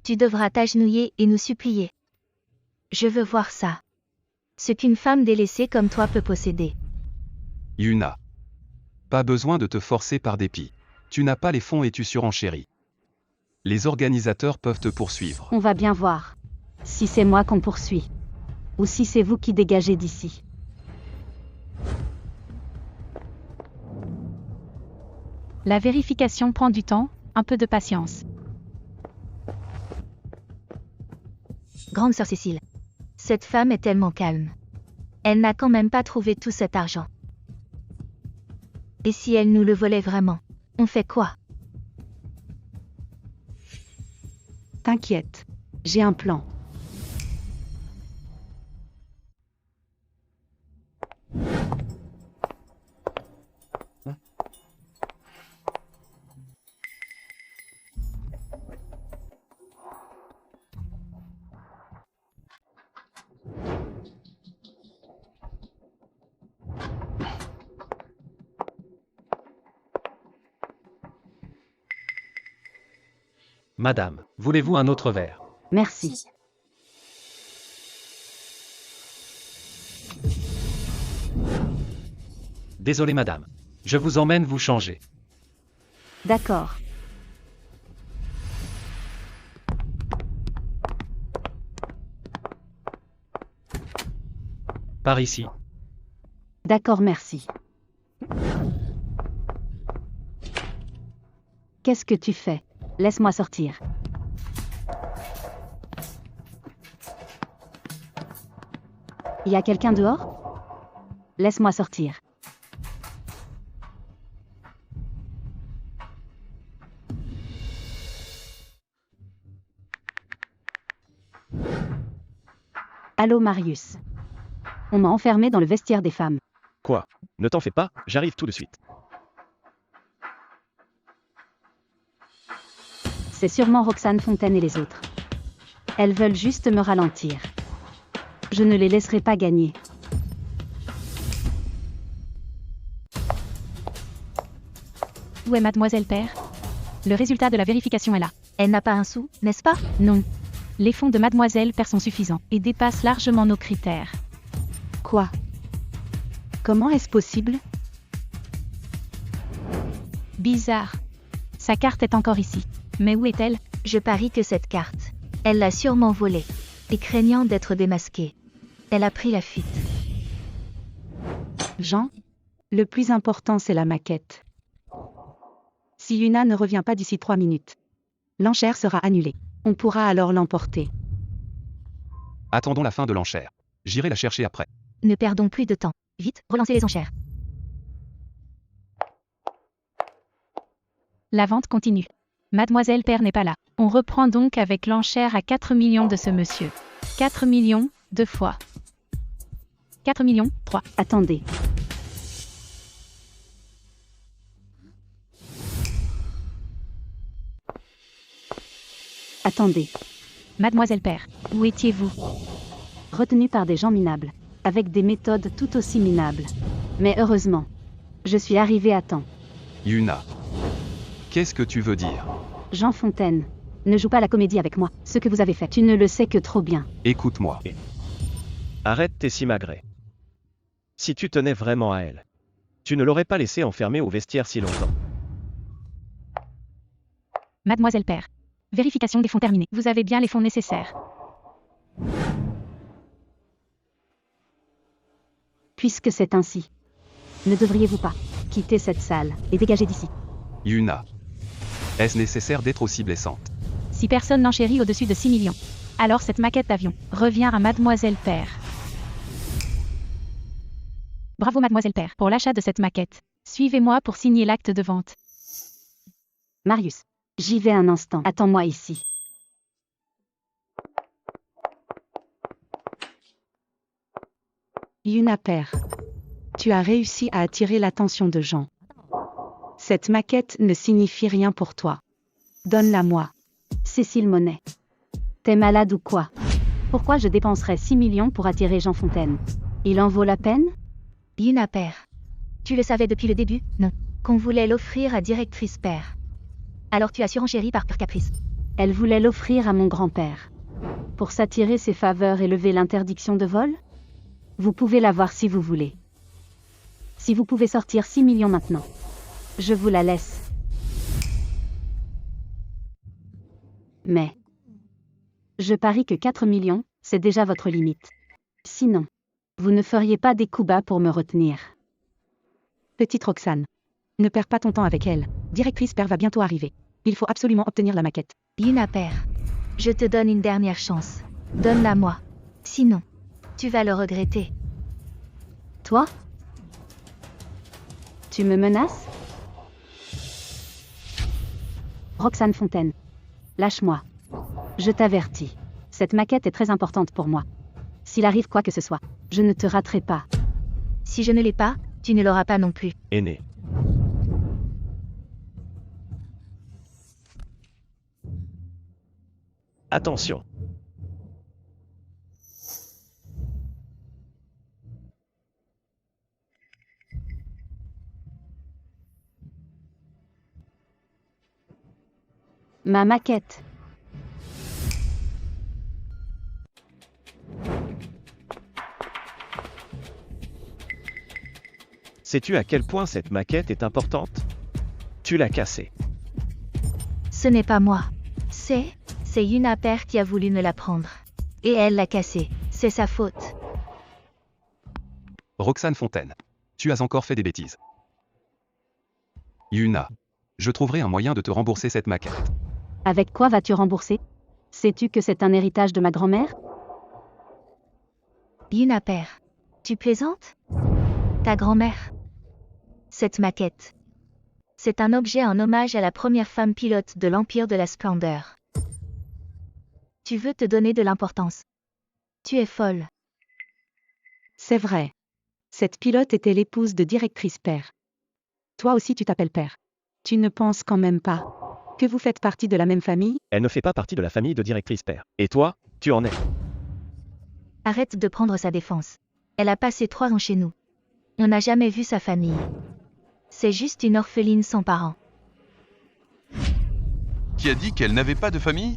tu devras t'agenouiller et nous supplier. Je veux voir ça. Ce qu'une femme délaissée comme toi peut posséder. Yuna. Pas besoin de te forcer par dépit. Tu n'as pas les fonds et tu surenchéris. Les organisateurs peuvent te poursuivre. On va bien voir. Si c'est moi qu'on poursuit. Ou si c'est vous qui dégagez d'ici. La vérification prend du temps, un peu de patience. Grande sœur Cécile. Cette femme est tellement calme. Elle n'a quand même pas trouvé tout cet argent. Et si elle nous le volait vraiment, on fait quoi? T'inquiète. J'ai un plan. Madame, voulez-vous un autre verre? Merci. Désolé madame. Je vous emmène vous changer. D'accord. Par ici. D'accord, merci. Qu'est-ce que tu fais? Laisse-moi sortir. Y a quelqu'un dehors? Laisse-moi sortir. Allô Marius. On m'a enfermé dans le vestiaire des femmes. Quoi? Ne t'en fais pas, j'arrive tout de suite. C'est sûrement Roxane Fontaine et les autres. Elles veulent juste me ralentir. Je ne les laisserai pas gagner. Où est Mademoiselle Père? Le résultat de la vérification est là. Elle n'a pas un sou, n'est-ce pas? Non. Les fonds de Mademoiselle Père sont suffisants et dépassent largement nos critères. Quoi? Comment est-ce possible? Bizarre. Sa carte est encore ici. Mais où est-elle? Je parie que cette carte, elle l'a sûrement volée. Et craignant d'être démasquée, elle a pris la fuite. Jean, le plus important c'est la maquette. Si Yuna ne revient pas d'ici 3 minutes, l'enchère sera annulée. On pourra alors l'emporter. Attendons la fin de l'enchère. J'irai la chercher après. Ne perdons plus de temps. Vite, relancez les enchères. La vente continue. Mademoiselle Père n'est pas là. On reprend donc avec l'enchère à 4 millions de ce monsieur. 4 millions, 2 fois. 4 millions, 3. Attendez. Attendez. Mademoiselle Père, où étiez-vous? Retenu par des gens minables, avec des méthodes tout aussi minables. Mais heureusement, je suis arrivé à temps. Yuna. Qu'est-ce que tu veux dire? Jean Fontaine, ne joue pas la comédie avec moi. Ce que vous avez fait, tu ne le sais que trop bien. Écoute-moi. Arrête tes simagrées. Si tu tenais vraiment à elle, tu ne l'aurais pas laissée enfermée au vestiaire si longtemps. Mademoiselle Père. Vérification des fonds terminée. Vous avez bien les fonds nécessaires. Puisque c'est ainsi, ne devriez-vous pas quitter cette salle et dégager d'ici? Yuna. Est-ce nécessaire d'être aussi blessante? Si personne n'enchérit au-dessus de 6 millions, alors cette maquette d'avion revient à Mademoiselle Père. Bravo Mademoiselle Père pour l'achat de cette maquette. Suivez-moi pour signer l'acte de vente. Marius, j'y vais un instant. Attends-moi ici. Yuna Père, tu as réussi à attirer l'attention de Jean. Cette maquette ne signifie rien pour toi. Donne-la-moi. Cécile Monet. T'es malade ou quoi? Pourquoi je dépenserais 6 millions pour attirer Jean Fontaine? Il en vaut la peine? Yuna Père. Tu le savais depuis le début, non? Qu'on voulait l'offrir à Directrice Père. Alors tu as surenchéri par pur caprice. Elle voulait l'offrir à mon grand-père. Pour s'attirer ses faveurs et lever l'interdiction de vol? Vous pouvez l'avoir si vous voulez. Si vous pouvez sortir 6 millions maintenant. Je vous la laisse. Mais... je parie que 4 millions, c'est déjà votre limite. Sinon, vous ne feriez pas des coups bas pour me retenir. Petite Roxane. Ne perds pas ton temps avec elle. Directrice Père va bientôt arriver. Il faut absolument obtenir la maquette. Yuna Père, je te donne une dernière chance. Donne-la moi. Sinon, tu vas le regretter. Toi? Tu me menaces? Roxane Fontaine. Lâche-moi. Je t'avertis. Cette maquette est très importante pour moi. S'il arrive quoi que ce soit, je ne te raterai pas. Si je ne l'ai pas, tu ne l'auras pas non plus. Aîné. Attention. Ma maquette. Sais-tu à quel point cette maquette est importante? Tu l'as cassée. Ce n'est pas moi. C'est Yuna Père qui a voulu me la prendre. Et elle l'a cassée. C'est sa faute. Roxane Fontaine. Tu as encore fait des bêtises. Yuna. Je trouverai un moyen de te rembourser cette maquette. Avec quoi vas-tu rembourser? Sais-tu que c'est un héritage de ma grand-mère? Yuna Père, tu plaisantes? Ta grand-mère? Cette maquette. C'est un objet en hommage à la première femme pilote de l'Empire de la Splendeur. Tu veux te donner de l'importance. Tu es folle. C'est vrai. Cette pilote était l'épouse de Directrice Père. Toi aussi tu t'appelles Père. Tu ne penses quand même pas que vous faites partie de la même famille? Elle ne fait pas partie de la famille de Directrice Père. Et toi, tu en es. Arrête de prendre sa défense. Elle a passé 3 ans chez nous. On n'a jamais vu sa famille. C'est juste une orpheline sans parents. Qui a dit qu'elle n'avait pas de famille?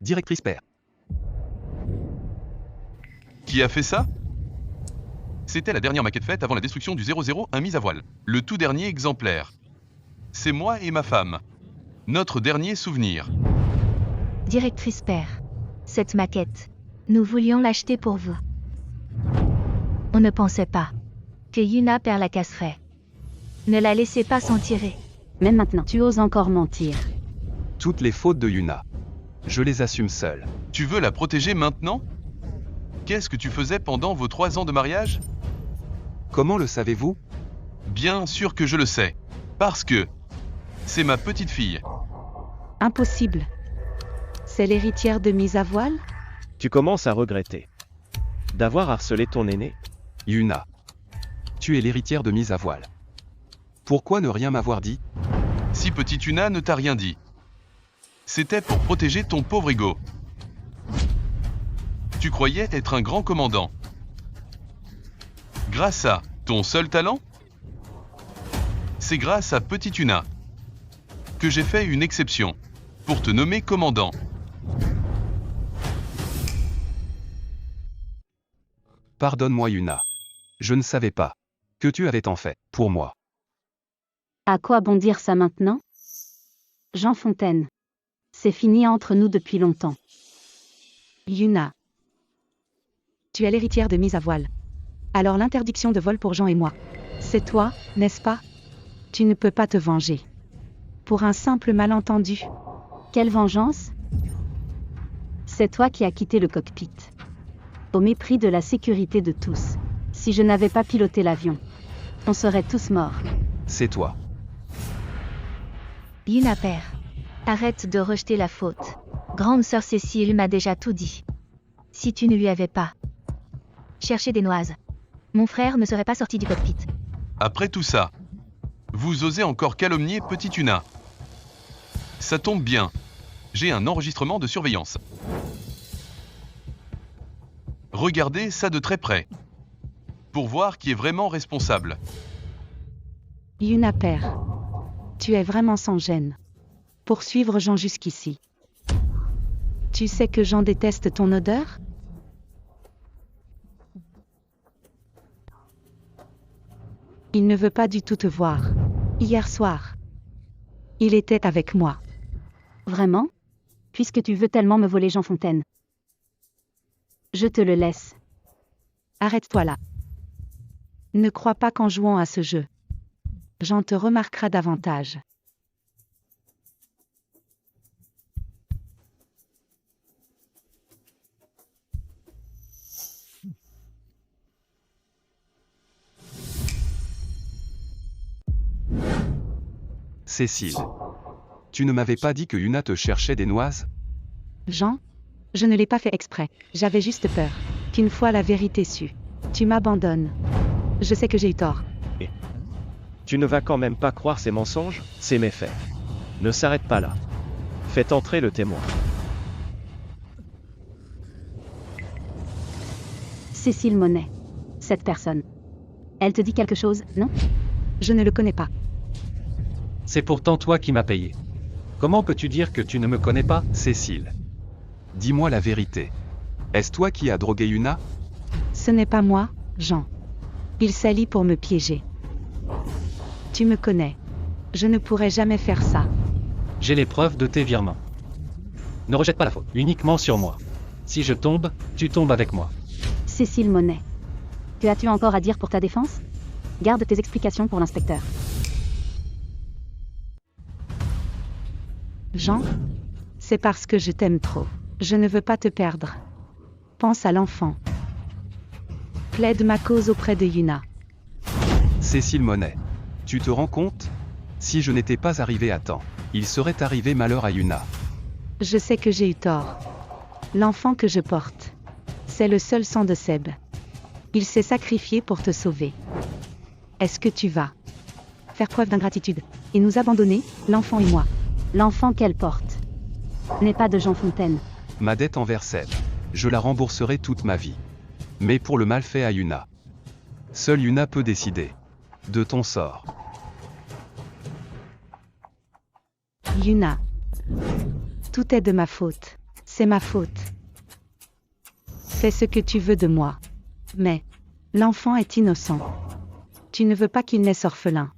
Directrice Père. Qui a fait ça? C'était la dernière maquette faite avant la destruction du 001 mise à voile. Le tout dernier exemplaire. C'est moi et ma femme. Notre dernier souvenir. Directrice Père, cette maquette, nous voulions l'acheter pour vous. On ne pensait pas que Yuna Père la casserait. Ne la laissez pas s'en tirer. Même maintenant, tu oses encore mentir. Toutes les fautes de Yuna. Je les assume seul. Tu veux la protéger maintenant? Qu'est-ce que tu faisais pendant vos 3 ans de mariage? Comment le savez-vous? Bien sûr que je le sais. Parce que c'est ma petite fille. Impossible. C'est l'héritière de mise à voile? Tu commences à regretter d'avoir harcelé ton aîné. Yuna. Tu es l'héritière de mise à voile. Pourquoi ne rien m'avoir dit? Si petite Yuna ne t'a rien dit. C'était pour protéger ton pauvre ego. Tu croyais être un grand commandant. Grâce à ton seul talent? C'est grâce à petite Yuna que j'ai fait une exception pour te nommer commandant. Pardonne-moi Yuna. Je ne savais pas que tu avais tant fait pour moi. À quoi bon dire ça maintenant? Jean Fontaine. C'est fini entre nous depuis longtemps. Yuna. Tu es l'héritière de mise à voile. Alors l'interdiction de vol pour Jean et moi. C'est toi, n'est-ce pas? Tu ne peux pas te venger. Pour un simple malentendu. Quelle vengeance? C'est toi qui as quitté le cockpit. Au mépris de la sécurité de tous. Si je n'avais pas piloté l'avion, on serait tous morts. C'est toi. Yuna Père, arrête de rejeter la faute. Grande sœur Cécile m'a déjà tout dit. Si tu ne lui avais pas cherché des noises, mon frère ne serait pas sorti du cockpit. Après tout ça, vous osez encore calomnier petite Yuna. Ça tombe bien. J'ai un enregistrement de surveillance. Regardez ça de très près. Pour voir qui est vraiment responsable. Yuna Père. Tu es vraiment sans gêne. Poursuivre Jean jusqu'ici. Tu sais que Jean déteste ton odeur? Il ne veut pas du tout te voir. Hier soir, il était avec moi. Vraiment? Puisque tu veux tellement me voler Jean Fontaine. Je te le laisse. Arrête-toi là. Ne crois pas qu'en jouant à ce jeu, Jean te remarquera davantage. Cécile. Tu ne m'avais pas dit que Yuna te cherchait des noises? Jean, je ne l'ai pas fait exprès. J'avais juste peur qu'une fois la vérité sûre, tu m'abandonnes. Je sais que j'ai eu tort. Tu ne vas quand même pas croire ces mensonges, ces méfaits. Ne s'arrête pas là. Faites entrer le témoin. Cécile Monet. Cette personne. Elle te dit quelque chose, non? Je ne le connais pas. C'est pourtant toi qui m'as payé. Comment peux-tu dire que tu ne me connais pas? Cécile. Dis-moi la vérité. Est-ce toi qui as drogué Yuna? Ce n'est pas moi, Jean. Il s'allie pour me piéger. Tu me connais. Je ne pourrais jamais faire ça. J'ai les preuves de tes virements. Ne rejette pas la faute, uniquement sur moi. Si je tombe, tu tombes avec moi. Cécile Monet. Que as-tu encore à dire pour ta défense? Garde tes explications pour l'inspecteur. Jean, c'est parce que je t'aime trop. Je ne veux pas te perdre. Pense à l'enfant. Plaide ma cause auprès de Yuna. Cécile Monet. Tu te rends compte? Si je n'étais pas arrivé à temps, il serait arrivé malheur à Yuna. Je sais que j'ai eu tort. L'enfant que je porte, c'est le seul sang de Seb. Il s'est sacrifié pour te sauver. Est-ce que tu vas faire preuve d'ingratitude et nous abandonner, l'enfant et moi? L'enfant qu'elle porte n'est pas de Jean Fontaine. Ma dette envers Seb, je la rembourserai toute ma vie. Mais pour le mal fait à Yuna, seule Yuna peut décider de ton sort. Yuna, tout est de ma faute. C'est ma faute. Fais ce que tu veux de moi. Mais l'enfant est innocent. Tu ne veux pas qu'il naisse orphelin.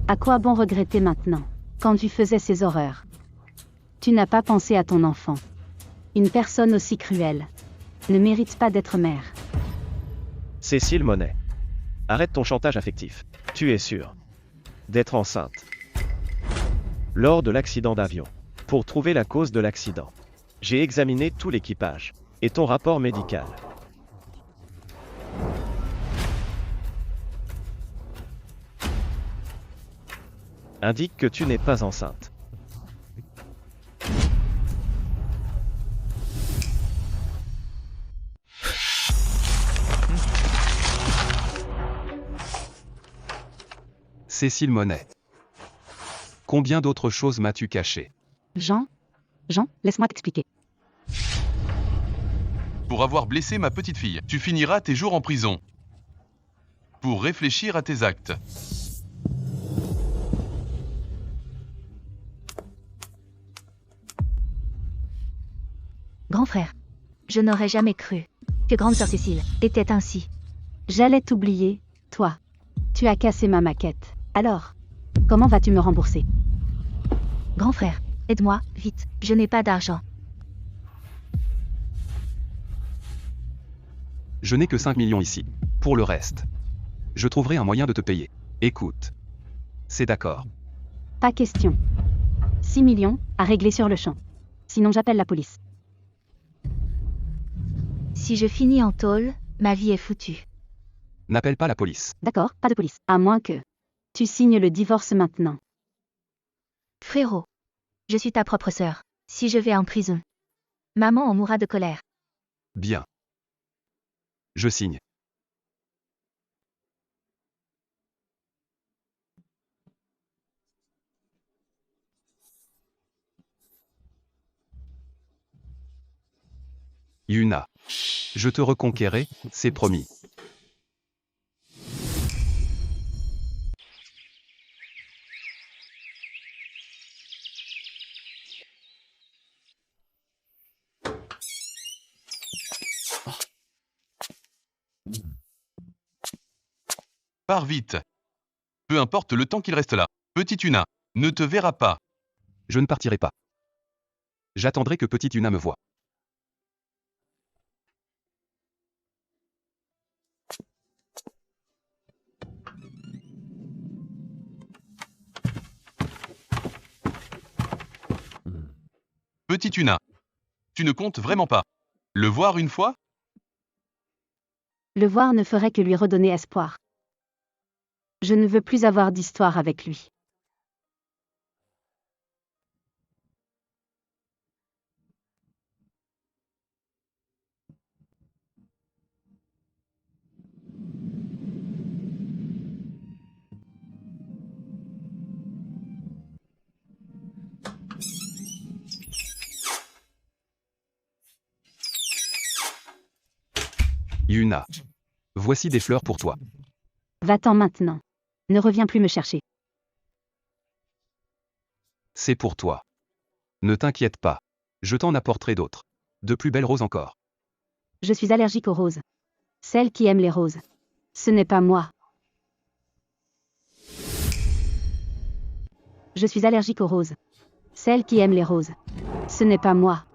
À quoi bon regretter maintenant, quand tu faisais ces horreurs? Tu n'as pas pensé à ton enfant. Une personne aussi cruelle ne mérite pas d'être mère. Cécile Monet. Arrête ton chantage affectif. Tu es sûre d'être enceinte lors de l'accident d'avion. Pour trouver la cause de l'accident, j'ai examiné tout l'équipage et ton rapport médical. Indique que tu n'es pas enceinte. Cécile Monet. Combien d'autres choses m'as-tu caché? Jean, laisse-moi t'expliquer. Pour avoir blessé ma petite fille, tu finiras tes jours en prison. Pour réfléchir à tes actes. Grand frère, je n'aurais jamais cru que grande sœur Cécile était ainsi. J'allais t'oublier, toi. Tu as cassé ma maquette. Alors, comment vas-tu me rembourser? Grand frère, aide-moi, vite, je n'ai pas d'argent. Je n'ai que 5 millions ici. Pour le reste, je trouverai un moyen de te payer. Écoute. C'est d'accord. Pas question. 6 millions, à régler sur le champ. Sinon j'appelle la police. Si je finis en tôle, ma vie est foutue. N'appelle pas la police. D'accord, pas de police. À moins que tu signes le divorce maintenant. Frérot, je suis ta propre sœur. Si je vais en prison, maman en mourra de colère. Bien. Je signe. Yuna. Je te reconquérai, c'est promis. Pars vite. Peu importe le temps qu'il reste là. Petite Yuna ne te verra pas. Je ne partirai pas. J'attendrai que petite Yuna me voie. Petite Yuna, tu ne comptes vraiment pas le voir une fois? Le voir ne ferait que lui redonner espoir. Je ne veux plus avoir d'histoire avec lui. Yuna. Voici des fleurs pour toi. Va-t'en maintenant. Ne reviens plus me chercher. C'est pour toi. Ne t'inquiète pas. Je t'en apporterai d'autres. De plus belles roses encore. Je suis allergique aux roses. Celle qui aime les roses. Ce n'est pas moi. Je suis allergique aux roses. Celle qui aime les roses. Ce n'est pas moi.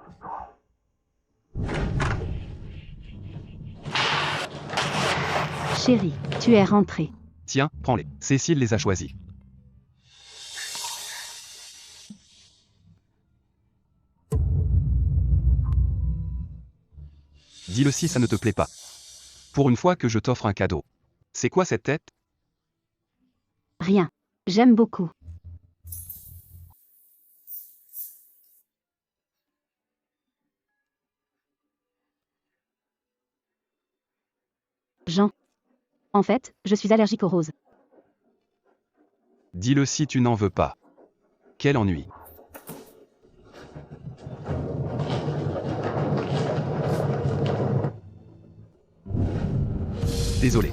Chérie, tu es rentrée. Tiens, prends-les. Cécile les a choisis. Dis-le si ça ne te plaît pas. Pour une fois que je t'offre un cadeau. C'est quoi cette tête? Rien. J'aime beaucoup. Jean. En fait, je suis allergique aux roses. Dis-le si tu n'en veux pas. Quel ennui. Désolé.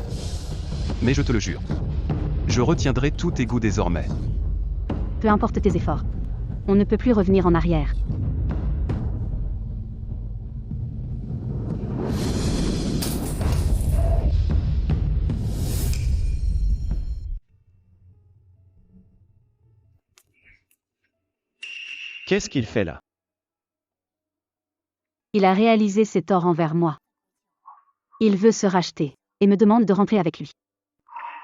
Mais je te le jure. Je retiendrai tous tes goûts désormais. Peu importe tes efforts. On ne peut plus revenir en arrière. Qu'est-ce qu'il fait là? Il a réalisé ses torts envers moi. Il veut se racheter, et me demande de rentrer avec lui.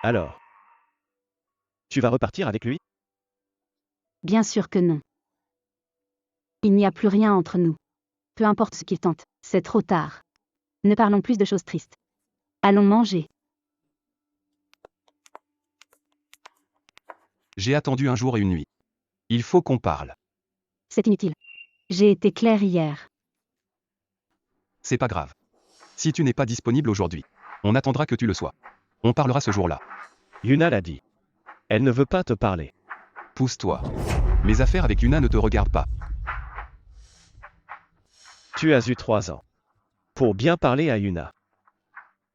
Alors? Tu vas repartir avec lui? Bien sûr que non. Il n'y a plus rien entre nous. Peu importe ce qu'il tente, c'est trop tard. Ne parlons plus de choses tristes. Allons manger. J'ai attendu un jour et une nuit. Il faut qu'on parle. C'est inutile. J'ai été claire hier. C'est pas grave. Si tu n'es pas disponible aujourd'hui, on attendra que tu le sois. On parlera ce jour-là. Yuna l'a dit. Elle ne veut pas te parler. Pousse-toi. Mes affaires avec Yuna ne te regardent pas. Tu as eu 3 ans. Pour bien parler à Yuna.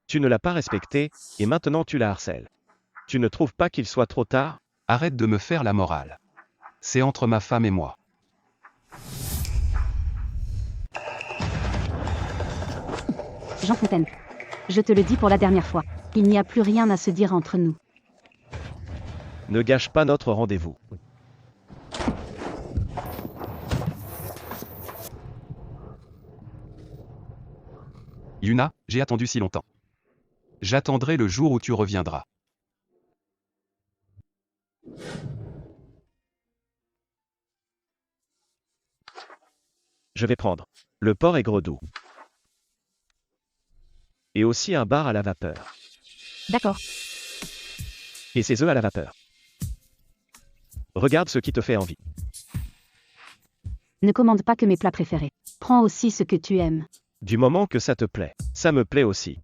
Tu ne l'as pas respectée, et maintenant tu la harcèles. Tu ne trouves pas qu'il soit trop tard? Arrête de me faire la morale. C'est entre ma femme et moi. Jean Fontaine. Je te le dis pour la dernière fois. Il n'y a plus rien à se dire entre nous. Ne gâche pas notre rendez-vous. Yuna, j'ai attendu si longtemps. J'attendrai le jour où tu reviendras. Je vais prendre le porc aigre doux. Et aussi un bar à la vapeur. D'accord. Et ses œufs à la vapeur. Regarde ce qui te fait envie. Ne commande pas que mes plats préférés. Prends aussi ce que tu aimes. Du moment que ça te plaît, ça me plaît aussi.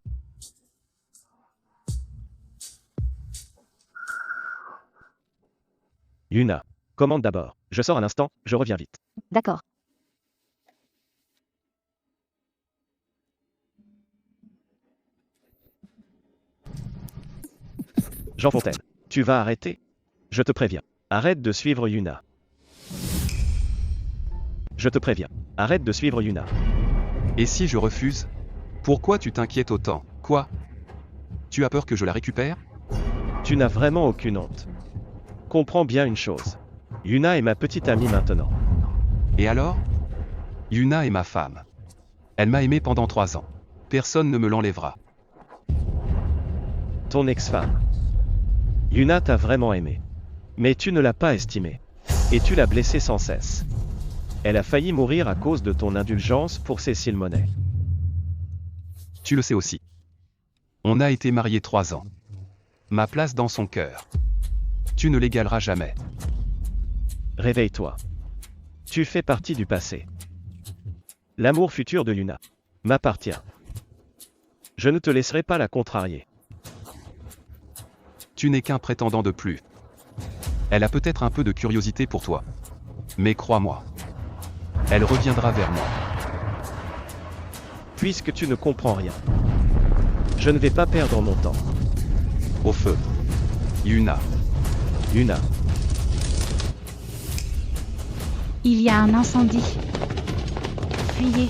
Yuna, commande d'abord. Je sors un instant, je reviens vite. D'accord. Jean Fontaine, tu vas arrêter? Je te préviens. Arrête de suivre Yuna. Je te préviens. Arrête de suivre Yuna. Et si je refuse? Pourquoi tu t'inquiètes autant? Quoi? Tu as peur que je la récupère? Tu n'as vraiment aucune honte. Comprends bien une chose. Yuna est ma petite amie maintenant. Et alors? Yuna est ma femme. Elle m'a aimé pendant 3 ans. Personne ne me l'enlèvera. Ton ex-femme. Yuna t'a vraiment aimé. Mais tu ne l'as pas estimée. Et tu l'as blessée sans cesse. Elle a failli mourir à cause de ton indulgence pour Cécile Monet. Tu le sais aussi. On a été mariés 3 ans. Ma place dans son cœur. Tu ne l'égaleras jamais. Réveille-toi. Tu fais partie du passé. L'amour futur de Yuna m'appartient. Je ne te laisserai pas la contrarier. Tu n'es qu'un prétendant de plus. Elle a peut-être un peu de curiosité pour toi. Mais crois-moi. Elle reviendra vers moi. Puisque tu ne comprends rien. Je ne vais pas perdre mon temps. Au feu. Yuna. Yuna. Il y a un incendie. Fuyez.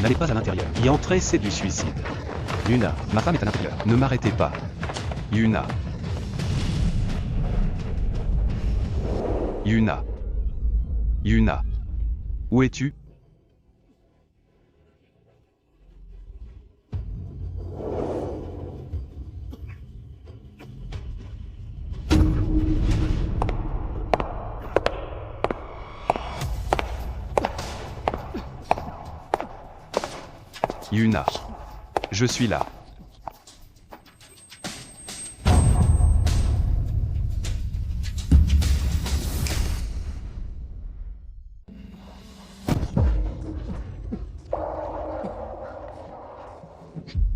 N'allez pas à l'intérieur. Y entrer, c'est du suicide. Yuna. Ma femme est à l'intérieur. Ne m'arrêtez pas. Yuna. Yuna. Yuna. Où es-tu? Yuna. Je suis là.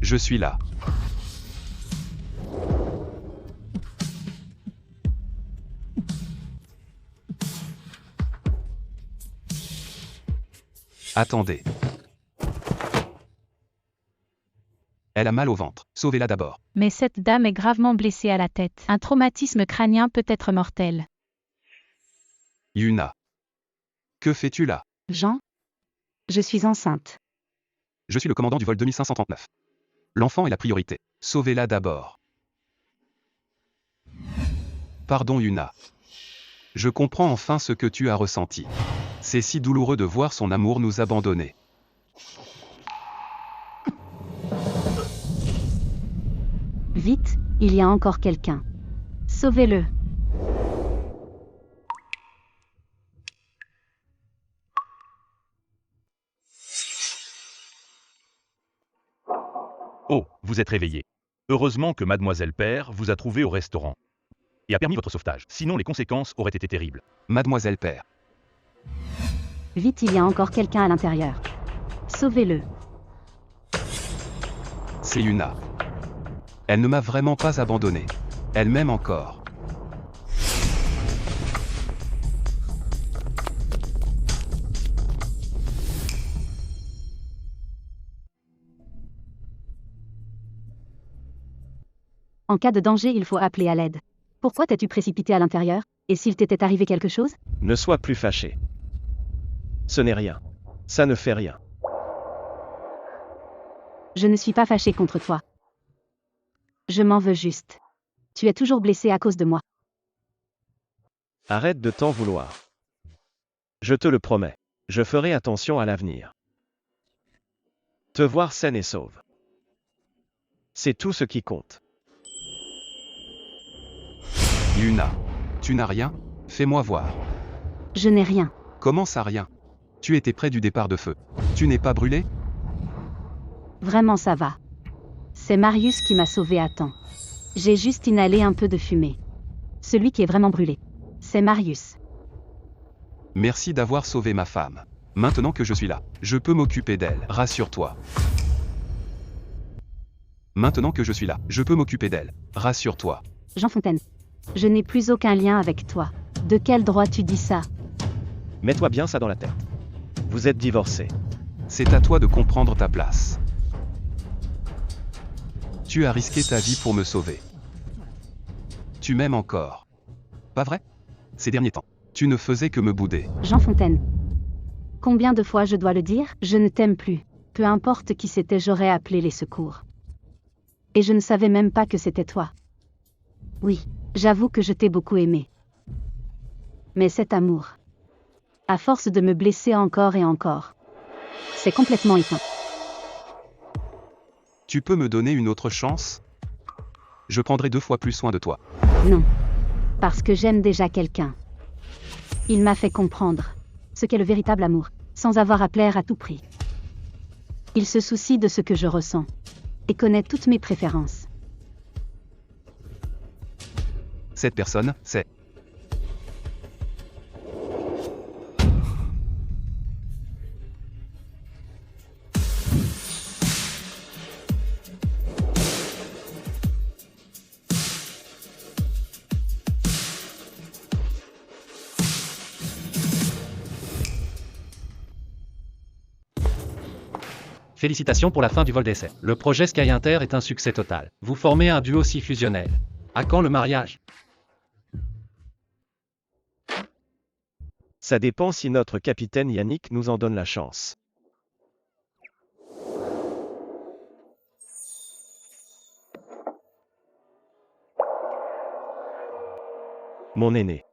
Je suis là. Attendez. Elle a mal au ventre. Sauvez-la d'abord. Mais cette dame est gravement blessée à la tête. Un traumatisme crânien peut être mortel. Yuna. Que fais-tu là? Jean? Je suis enceinte. Je suis le commandant du vol 2539. L'enfant est la priorité. Sauvez-la d'abord. Pardon Yuna. Je comprends enfin ce que tu as ressenti. C'est si douloureux de voir son amour nous abandonner. Vite, il y a encore quelqu'un. Sauvez-le. Oh, vous êtes réveillé. Heureusement que Mademoiselle Père vous a trouvé au restaurant et a permis votre sauvetage. Sinon, les conséquences auraient été terribles. Mademoiselle Père. Vite, il y a encore quelqu'un à l'intérieur. Sauvez-le. C'est Yuna. Elle ne m'a vraiment pas abandonné. Elle m'aime encore. En cas de danger, il faut appeler à l'aide. Pourquoi t'es-tu précipité à l'intérieur? Et s'il t'était arrivé quelque chose? Ne sois plus fâché. Ce n'est rien. Ça ne fait rien. Je ne suis pas fâché contre toi. Je m'en veux juste. Tu es toujours blessé à cause de moi. Arrête de t'en vouloir. Je te le promets. Je ferai attention à l'avenir. Te voir saine et sauve. C'est tout ce qui compte. Yuna. Tu n'as rien? Fais-moi voir. Je n'ai rien. Comment ça rien? Tu étais près du départ de feu. Tu n'es pas brûlé? Vraiment ça va. C'est Marius qui m'a sauvé à temps. J'ai juste inhalé un peu de fumée. Celui qui est vraiment brûlé. C'est Marius. Merci d'avoir sauvé ma femme. Maintenant que je suis là, je peux m'occuper d'elle. Rassure-toi. Maintenant que je suis là, je peux m'occuper d'elle. Rassure-toi. Jean Fontaine. Je n'ai plus aucun lien avec toi. De quel droit tu dis ça? Mets-toi bien ça dans la tête. Vous êtes divorcés. C'est à toi de comprendre ta place. Tu as risqué ta vie pour me sauver. Tu m'aimes encore. Pas vrai? Ces derniers temps, tu ne faisais que me bouder. Jean Fontaine. Combien de fois je dois le dire? Je ne t'aime plus. Peu importe qui c'était, j'aurais appelé les secours. Et je ne savais même pas que c'était toi. Oui, j'avoue que je t'ai beaucoup aimé. Mais cet amour, à force de me blesser encore et encore, c'est complètement éteint. Tu peux me donner une autre chance? Je prendrai 2 fois plus soin de toi. Non. Parce que j'aime déjà quelqu'un. Il m'a fait comprendre ce qu'est le véritable amour, sans avoir à plaire à tout prix. Il se soucie de ce que je ressens et connaît toutes mes préférences. Cette personne, c'est... Félicitations pour la fin du vol d'essai. Le projet Sky Inter est un succès total. Vous formez un duo si fusionnel. À quand le mariage? Ça dépend si notre capitaine Yannick nous en donne la chance. Mon aîné.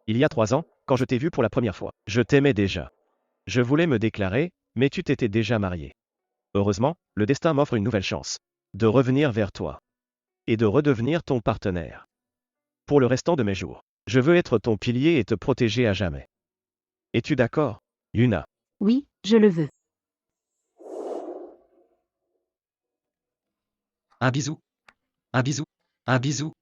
Il y a 3 ans, quand je t'ai vu pour la première fois, je t'aimais déjà. Je voulais me déclarer, mais tu t'étais déjà marié. Heureusement, le destin m'offre une nouvelle chance. De revenir vers toi. Et de redevenir ton partenaire. Pour le restant de mes jours. Je veux être ton pilier et te protéger à jamais. Es-tu d'accord, Yuna? Oui, je le veux. Un bisou. Un bisou. Un bisou.